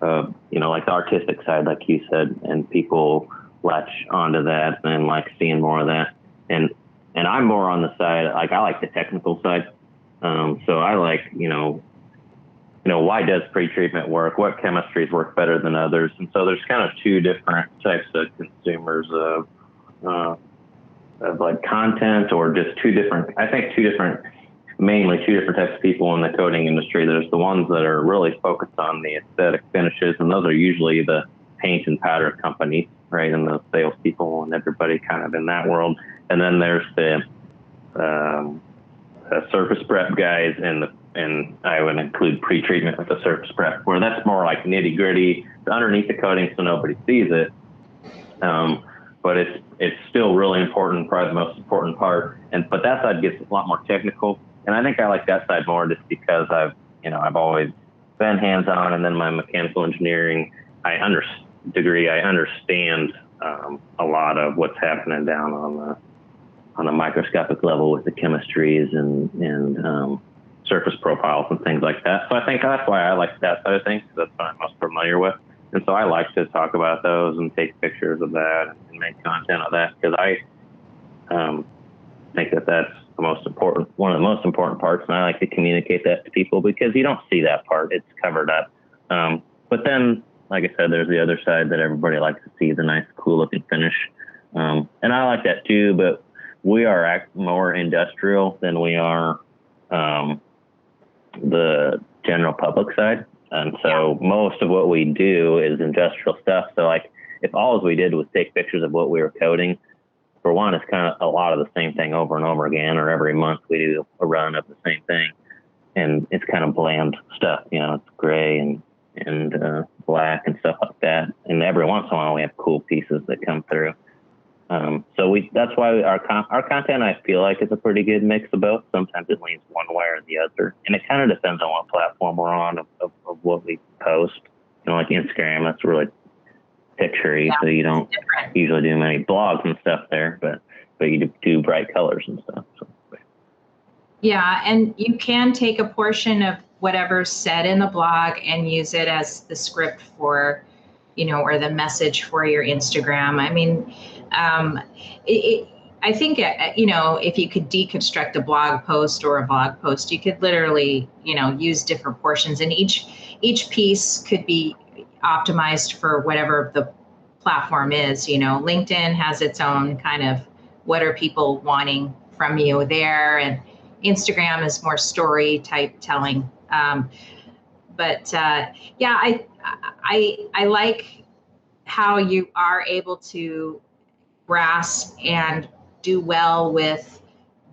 like the artistic side, like you said, and people latch onto that and like seeing more of that. And I'm more on the side, like I like the technical side. So I like, why does pre-treatment work? What chemistries work better than others? And so there's kind of two different types of consumers of like content, or just mainly two different types of people in the coating industry. There's the ones that are really focused on the aesthetic finishes, and those are usually the paint and powder companies, right? And the salespeople and everybody kind of in that world. And then there's the surface prep guys, and I would include pre-treatment with the surface prep, where that's more like nitty gritty underneath the coating, so nobody sees it. But it's still really important, probably the most important part. But that side gets a lot more technical, and I think I like that side more just because I've always been hands-on, and then my mechanical engineering, I understand a lot of what's happening down on the microscopic level with the chemistries and surface profiles and things like that. So I think that's why I like that side of things, because that's what I'm most familiar with. And so I like to talk about those and take pictures of that and make content of that, because I think that that's one of the most important parts, and I like to communicate that to people, because you don't see that part. It's covered up. But then, like I said, there's the other side that everybody likes to see, the nice, cool looking finish. And I like that too, but we are more industrial than we are the general public side. And so most of what we do is industrial stuff. So like if all we did was take pictures of what we were coating, for one, it's kind of a lot of the same thing over and over again, or every month we do a run of the same thing. And it's kind of bland stuff, it's gray and black and stuff like that. And every once in a while we have cool pieces that come through. So that's why our content, I feel like, is a pretty good mix of both. Sometimes it leans one way or the other, and it kind of depends on what platform we're on of what we post. Like Instagram, that's really picture-y, so you don't usually do many blogs and stuff there, but you do bright colors and stuff. So.
Yeah, and you can take a portion of whatever's said in the blog and use it as the script for, or the message for your Instagram. I mean, I think, if you could deconstruct a blog post or a blog post, you could literally, use different portions, and each piece could be optimized for whatever the platform is. LinkedIn has its own kind of, what are people wanting from you there, and Instagram is more story type telling. But I like how you are able to grasp and do well with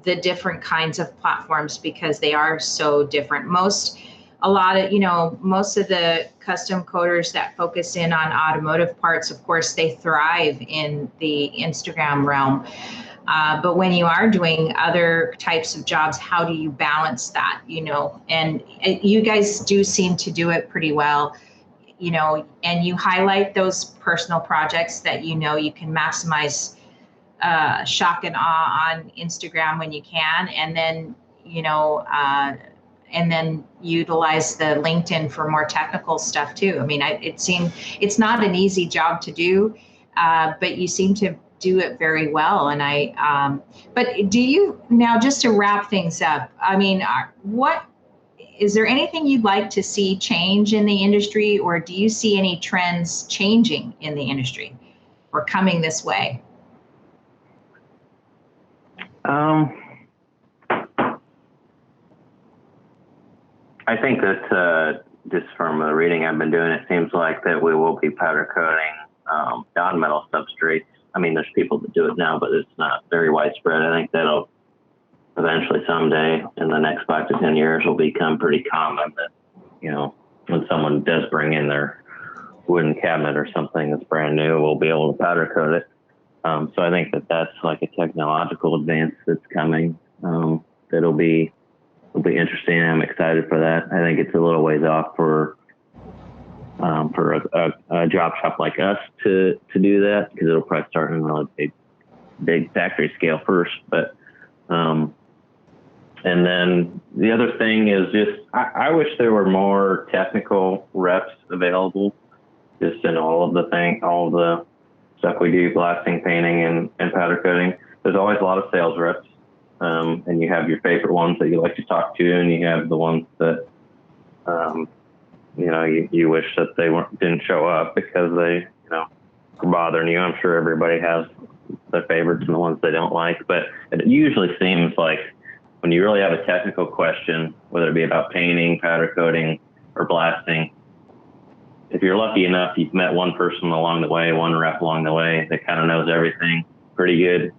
the different kinds of platforms, because they are so different. Most of the custom coders that focus in on automotive parts, of course, they thrive in the Instagram realm. But when you are doing other types of jobs, how do you balance that, And you guys do seem to do it pretty well, and you highlight those personal projects that, you can maximize shock and awe on Instagram when you can, and then, and then utilize the LinkedIn for more technical stuff too. I mean, it's not an easy job to do, but you seem to do it very well. And but do you, now just to wrap things up, I mean, is there anything you'd like to see change in the industry, or do you see any trends changing in the industry or coming this way?
I think that just from the reading I've been doing, it seems like that we will be powder coating non-metal substrates. I mean, there's people that do it now, but it's not very widespread. I think that'll eventually someday in the next 5 to 10 years will become pretty common that, when someone does bring in their wooden cabinet or something that's brand new, we'll be able to powder coat it. So I think that that's like a technological advance that's coming. That'll be interesting. I'm excited for that. I think it's a little ways off for for a job shop like us to do that, because it'll probably start in a really big factory scale first. But and then the other thing is just I wish there were more technical reps available, just in all of the stuff we do, blasting, painting, and powder coating. There's always a lot of sales reps, and you have your favorite ones that you like to talk to, and you have the ones that you wish that they didn't show up because they are bothering you. I'm sure everybody has their favorites and the ones they don't like, but it usually seems like when you really have a technical question, whether it be about painting, powder coating, or blasting, if you're lucky enough, you've met one person along the way, one rep along the way that kind of knows everything pretty good.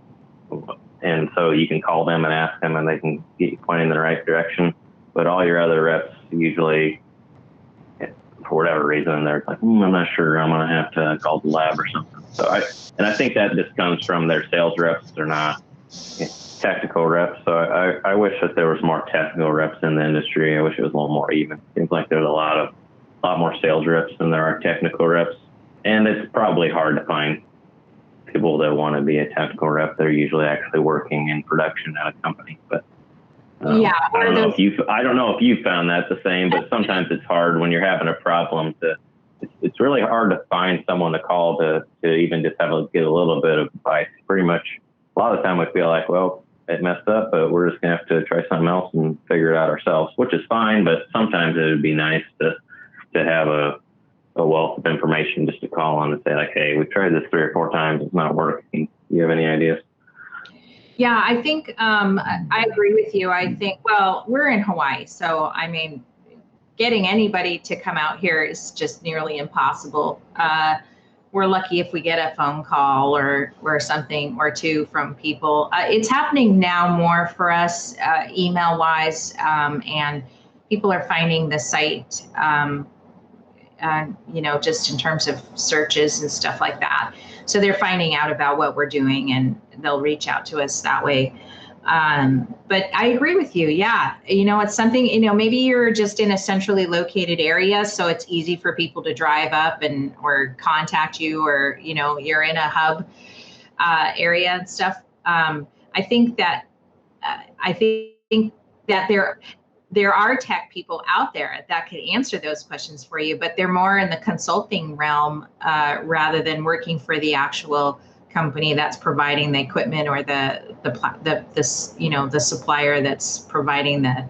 And so you can call them and ask them, and they can get you pointing in the right direction. But all your other reps usually, for whatever reason, they're like, I'm not sure, I'm going to have to call the lab or something. So I think that just comes from their sales reps. They're not technical reps. So I wish that there was more technical reps in the industry. I wish it was a little more even. Seems like there's a lot more sales reps than there are technical reps. And it's probably hard to find people that want to be a technical rep. They're usually actually working in production at a company. But
yeah,
I don't know if you found that the same, but sometimes it's hard when you're having a problem it's really hard to find someone to call to even just get a little bit of advice. Pretty much a lot of the time we feel like, well, it messed up, but we're just going to have to try something else and figure it out ourselves, which is fine. But sometimes it would be nice to have a wealth of information just to call on and say, like, hey, we've tried this 3 or 4 times. It's not working. Do you have any ideas?
Yeah, I think I agree with you. I think, well, we're in Hawaii, so I mean, getting anybody to come out here is just nearly impossible. We're lucky if we get a phone call or something or two from people. It's happening now more for us, email wise, and people are finding the site, just in terms of searches and stuff like that. So they're finding out about what we're doing and they'll reach out to us that way. But I agree with you. Yeah. It's something, maybe you're just in a centrally located area, so it's easy for people to drive up or contact you, or, you're in a hub area and stuff. I think that there are tech people out there that could answer those questions for you, but they're more in the consulting realm rather than working for the actual company that's providing the equipment, or the supplier that's providing the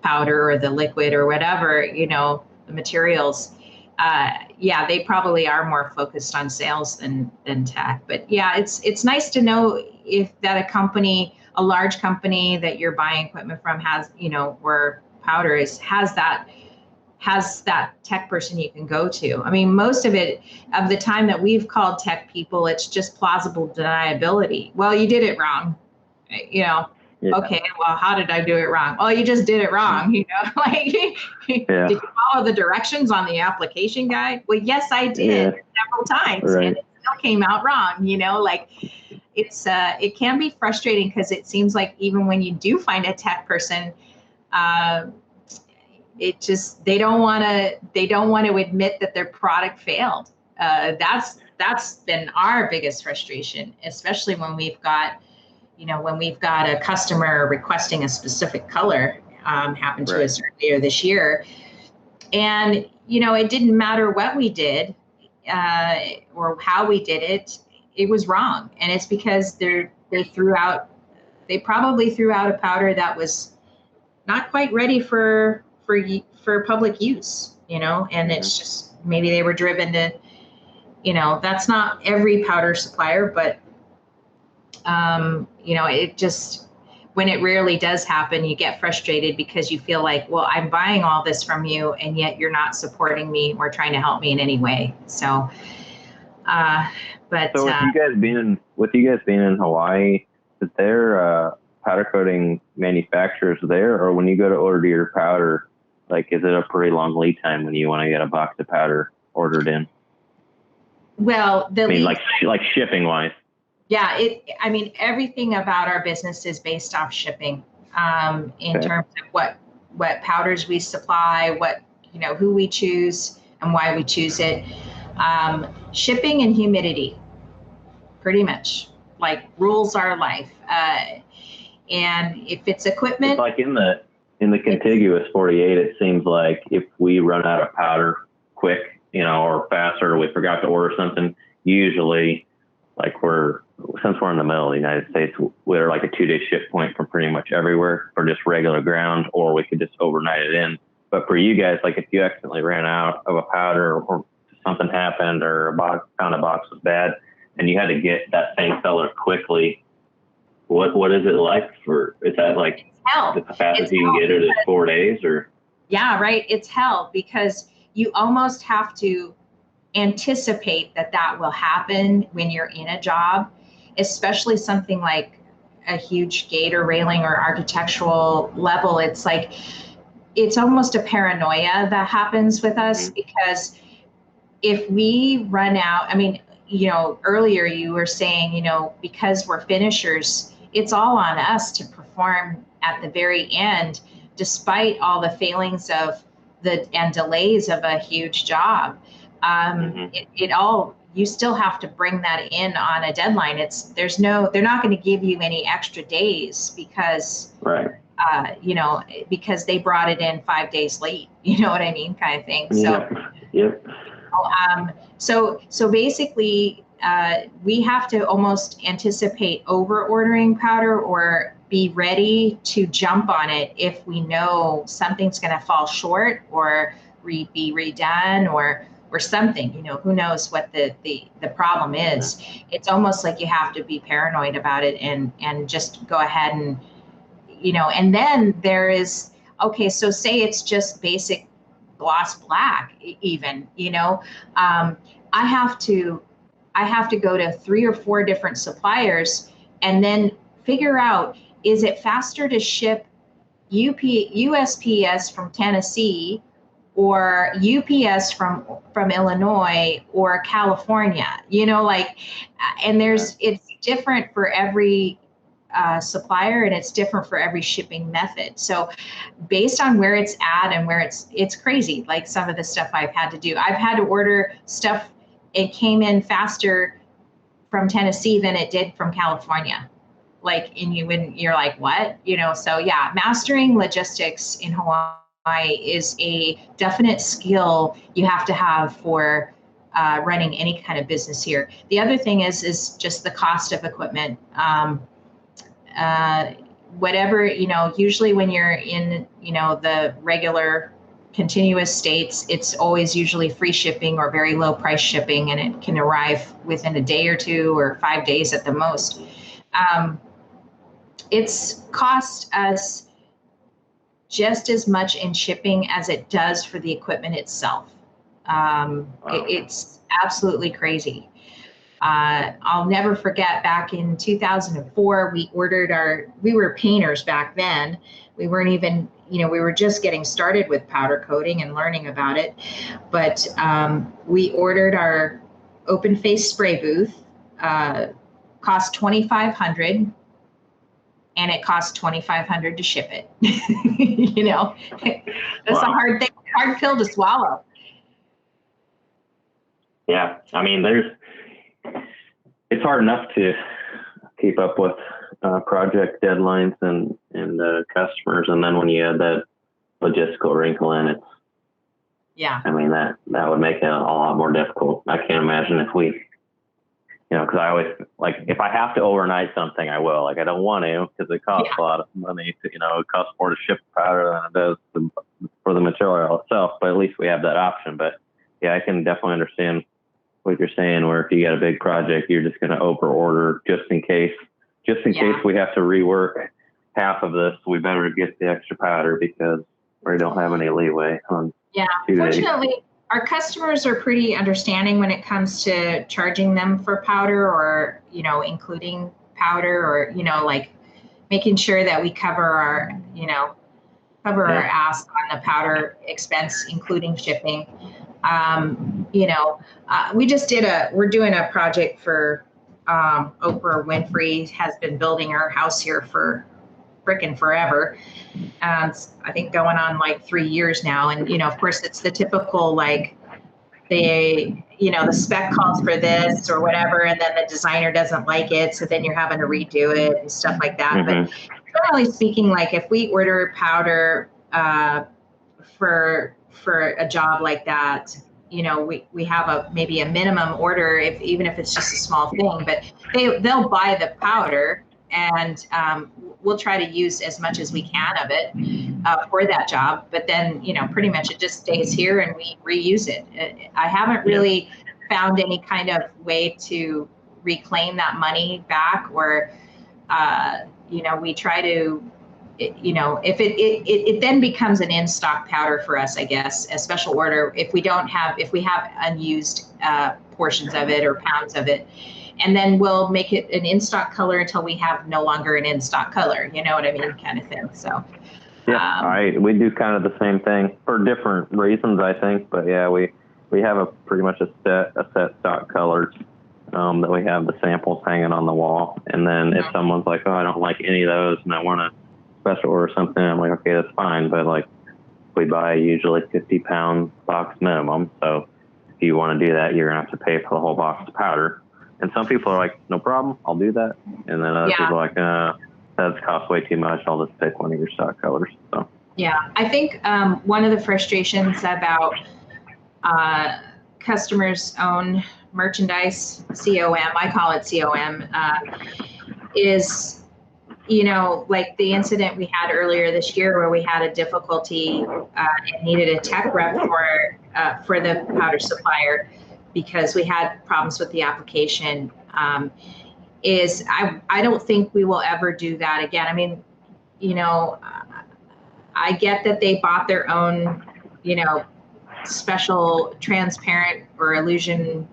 powder or the liquid or whatever, the materials. They probably are more focused on sales than tech. But yeah, it's nice to know if that a large company that you're buying equipment from has, where powder has that tech person you can go to. I mean, most of the time that we've called tech people, it's just plausible deniability. Well, you did it wrong. Yeah. Okay, well, how did I do it wrong? Well, you just did it wrong. Did you follow the directions on the application guide? Well, yes, I did several times, right. And it still came out wrong. It can be frustrating because it seems like even when you do find a tech person, they don't want to admit that their product failed. That's been our biggest frustration, especially when we've got a customer requesting a specific color. Happened to us earlier this year, and it didn't matter what we did or how we did it. It was wrong, and it's because they probably threw out a powder that was not quite ready for public use, and it's just, maybe they were driven to, that's not every powder supplier, but it just, when it rarely does happen, you get frustrated because you feel like, well, I'm buying all this from you and yet you're not supporting me or trying to help me in any way. So,
so with you guys being in Hawaii, is there powder coating manufacturers there, or when you go to order your powder, like, is it a pretty long lead time when you want to get a box of powder ordered in?
Well,
like shipping wise.
Yeah, everything about our business is based off shipping, in terms of what powders we supply, who we choose, and why we choose it. Shipping and humidity, pretty much, like, rules our life. And if it's equipment,
it's like in the contiguous 48, it seems like if we run out of powder quick, or faster, or we forgot to order something, usually, like, since we're in the middle of the United States, we're like a 2-day ship point from pretty much everywhere, or just regular ground, or we could just overnight it in. But for you guys, like, if you accidentally ran out of a powder, or something happened, or found a box was bad, and you had to get that same seller quickly, what is it like is that like
hell.
The fastest you can get it is 4 days, or?
Yeah, right. It's hell, because you almost have to anticipate that will happen when you're in a job, especially something like a huge gate or railing or architectural level. It's like, it's almost a paranoia that happens with us, because if we run out, I mean, earlier you were saying, because we're finishers, it's all on us to perform at the very end, despite all the failings and delays of a huge job. You still have to bring that in on a deadline. They're not going to give you any extra days because,
right.
Because they brought it in 5 days late, you know what I mean, kind of thing. So,
yep.
So basically, we have to almost anticipate over ordering powder, or be ready to jump on it if we know something's going to fall short, or be redone, or something. Who knows what the problem is. It's almost like you have to be paranoid about it, and just go ahead and, and then there is, okay, so say it's just basic gloss black, even, I have to go to 3 or 4 different suppliers, and then figure out, is it faster to ship USPS from Tennessee, or UPS from Illinois, or California, and it's different for every supplier, and it's different for every shipping method. So based on where it's at and where it's crazy, like some of the stuff I've had to do. I've had to order stuff, it came in faster from Tennessee than it did from California. Like, and you're like, what? So yeah, mastering logistics in Hawaii is a definite skill you have to have for running any kind of business here. The other thing is just the cost of equipment. Whatever, usually when you're in, the regular continuous states, it's always usually free shipping or very low price shipping, and it can arrive within a day or 2 or 5 days at the most. It's cost us just as much in shipping as it does for the equipment itself. Wow. It's absolutely crazy. I'll never forget, back in 2004, we were painters back then. We weren't even, we were just getting started with powder coating and learning about it. But we ordered our open face spray booth, cost $2,500, and it cost $2,500 to ship it. That's
wow.
a hard pill to swallow.
Yeah, I mean, it's hard enough to keep up with project deadlines and customers, and then when you add that logistical wrinkle in, I mean, that would make it a lot more difficult. I can't imagine if we, because I always, like, if I have to overnight something, I will. Like, I don't want to, because it costs a lot of money to, it costs more to ship powder than it does for the material itself, but at least we have that option. But yeah, I can definitely understand what you're saying, where if you got a big project, you're just going to over order just in case we have to rework half of this. We better get the extra powder because we don't have any leeway on 2 days.
Fortunately, our customers are pretty understanding when it comes to charging them for powder, or, including powder, or, like making sure that we cover our ass on the powder expense, including shipping. We're doing a project for Oprah Winfrey, has been building her house here for frickin' forever. I think going on like 3 years now. And, of course, it's the typical, like, the spec calls for this or whatever, and then the designer doesn't like it, so then you're having to redo it and stuff like that. But generally speaking, like if we order powder for a job like that, we have maybe a minimum order, even if it's just a small thing, but they'll buy the powder, and we'll try to use as much as we can of it for that job. But then, pretty much it just stays here and we reuse it. I haven't really found any kind of way to reclaim that money back, or, we try to, if it then becomes an in-stock powder for us, I guess, a special order, if we have unused portions of it or pounds of it. And then we'll make it an in-stock color until we have no longer an in-stock color, you know what I mean, kind of thing. So
yeah, we do kind of the same thing for different reasons, I think. But yeah, we have pretty much a set stock colors that we have the samples hanging on the wall. And then if someone's like, oh, I don't like any of those and I want to special order something, I'm like, okay, that's fine. But like, we buy usually 50-pound box minimum. So if you want to do that, you're gonna have to pay for the whole box of powder. And some people are like, no problem, I'll do that. And then other people are like, that's cost way too much, I'll just pick one of your stock colors. So
yeah, I think one of the frustrations about customers' own merchandise, COM, I call it COM, is, like the incident we had earlier this year where we had a difficulty and needed a tech rep for the powder supplier because we had problems with the application. I don't think we will ever do that again. I mean, I get that they bought their own, special transparent or illusion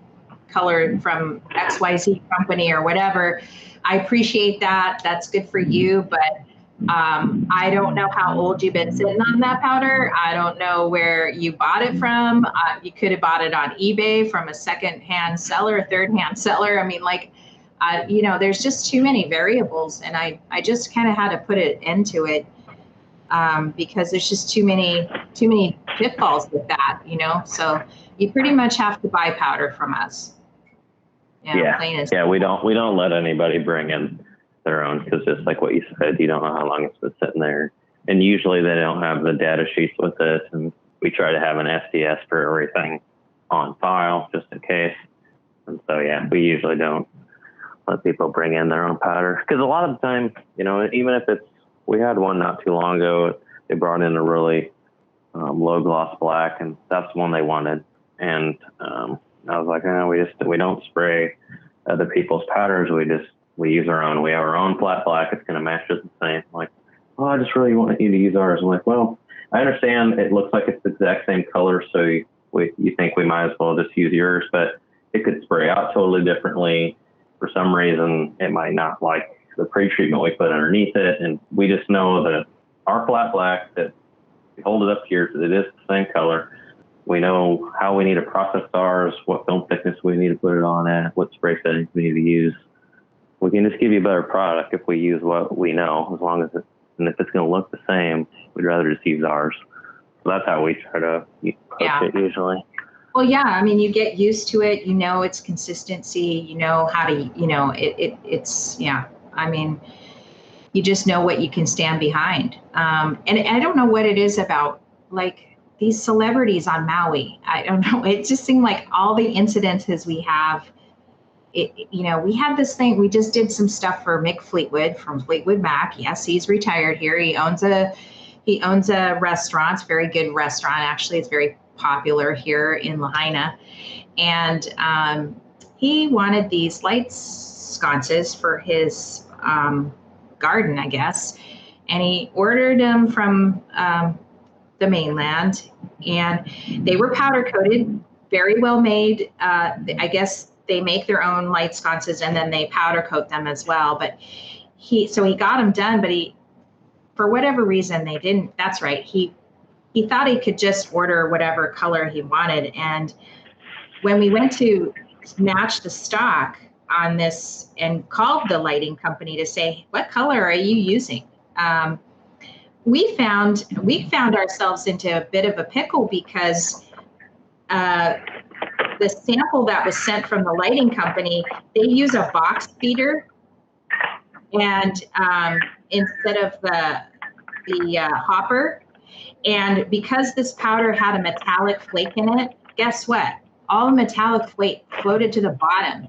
color from XYZ company or whatever. I appreciate that. That's good for you. But I don't know how old you've been sitting on that powder. I don't know where you bought it from. You could have bought it on eBay from a second-hand seller, third-hand seller. I mean, like, there's just too many variables, and I just kind of had to put an end to it because there's just too many pitfalls with that, So you pretty much have to buy powder from us.
We don't let anybody bring in their own, because just like what you said, you don't know how long it's been sitting there, and usually they don't have the data sheets with it, and we try to have an SDS for everything on file just in case. And so we usually don't let people bring in their own powder, because a lot of the time, even if we had one not too long ago, they brought in a really low gloss black, and that's the one they wanted, and I was like, we don't spray other people's powders. We use our own. We have our own flat black. It's going to match just the same. I'm like, oh, I just really want you to use ours. I'm like, well, I understand it looks like it's the exact same color, so you think we might as well just use yours, but it could spray out totally differently. For some reason, it might not like the pre-treatment we put underneath it, and we just know that our flat black, that we hold it up here, so it is the same color. We know how we need to process ours, what film thickness we need to put it on at, what spray settings we need to use. We can just give you a better product if we use what we know, as long as and if it's going to look the same, we'd rather just use ours. So that's how we try to approach it usually.
Well, I mean, you get used to it, it's consistency, how to, it's, I mean, you just know what you can stand behind. And I don't know what it is about, like, these celebrities on Maui. I don't know. It just seemed like all the incidences we have, we had this thing, we just did some stuff for Mick Fleetwood from Fleetwood Mac. Yes, he's retired here. He owns a restaurant. It's a very good restaurant. Actually, it's very popular here in Lahaina. And he wanted these light sconces for his garden, I guess. And he ordered them from the mainland, and they were powder coated, very well made. I guess they make their own light sconces and then they powder coat them as well. But he got them done, but for whatever reason, they didn't. That's right. He thought he could just order whatever color he wanted. And when we went to match the stock on this and called the lighting company to say, what color are you using? We found ourselves into a bit of a pickle because the sample that was sent from the lighting company, they use a box feeder, and instead of the hopper. And because this powder had a metallic flake in it, guess what? All the metallic flake floated to the bottom.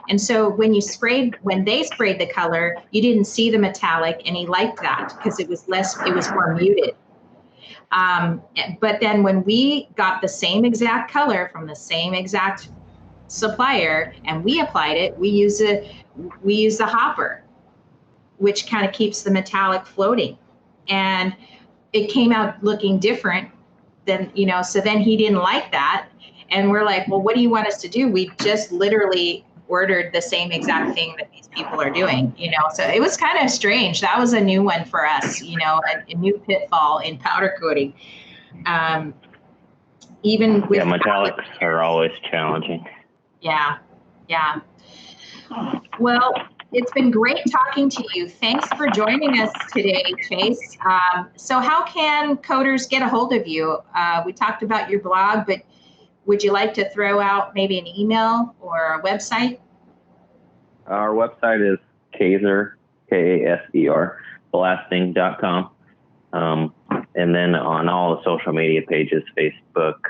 And so when they sprayed the color, you didn't see the metallic, and he liked that because it was more muted. But then when we got the same exact color from the same exact supplier and we applied it, we use the hopper, which kind of keeps the metallic floating. And it came out looking different than, so then he didn't like that. And we're like, well, what do you want us to do? We just literally ordered the same exact thing that these people are doing, so it was kind of strange. That was a new one for us, a new pitfall in powder coating. Even with
metallics are always challenging.
Yeah. Well, it's been great talking to you. Thanks for joining us today, Jase. So how can coders get a hold of you? We talked about your blog, but would you like to throw out maybe an email or a website?
Our website is Kaser, Kaser, blasting.com. And then on all the social media pages, Facebook,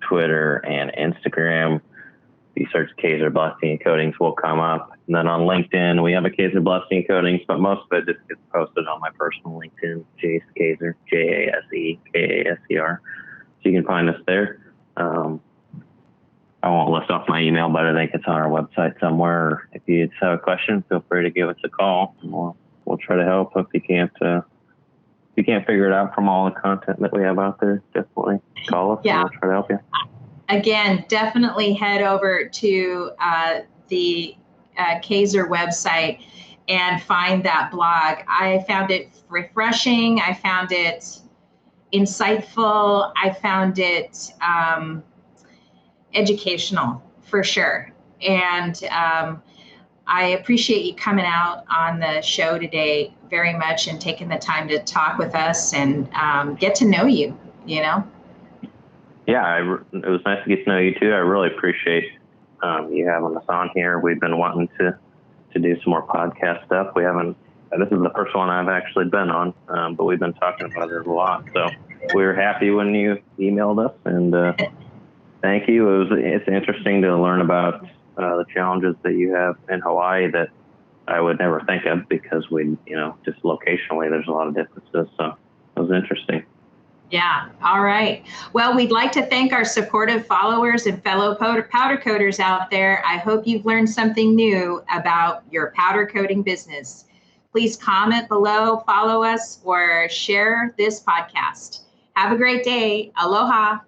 Twitter, and Instagram, if you search Kaser Blasting and Coatings, will come up. And then on LinkedIn, we have a Kaser Blasting and Coatings, but most of it just gets posted on my personal LinkedIn, Jase Kaser, Jase-Kaser. So you can find us there. I won't list off my email, but I think it's on our website somewhere. If you just have a question, feel free to give us a call. We'll try to help. If you can't figure it out from all the content that we have out there, definitely call us.
Yeah.
And we'll try to help you.
Again, definitely head over to the Kaser website and find that blog. I found it refreshing. I found it insightful. I found it educational for sure. And I appreciate you coming out on the show today very much and taking the time to talk with us and get to know you, Yeah,
it was nice to get to know you too. I really appreciate you having us on here. We've been wanting to do some more podcast stuff. We haven't. This is the first one I've actually been on, but we've been talking about it a lot. So we were happy when you emailed us, and thank you. It's interesting to learn about the challenges that you have in Hawaii that I would never think of because just locationally, there's a lot of differences. So it was interesting.
Yeah. All right. Well, we'd like to thank our supportive followers and fellow powder coaters out there. I hope you've learned something new about your powder coating business. Please comment below, follow us, or share this podcast. Have a great day. Aloha.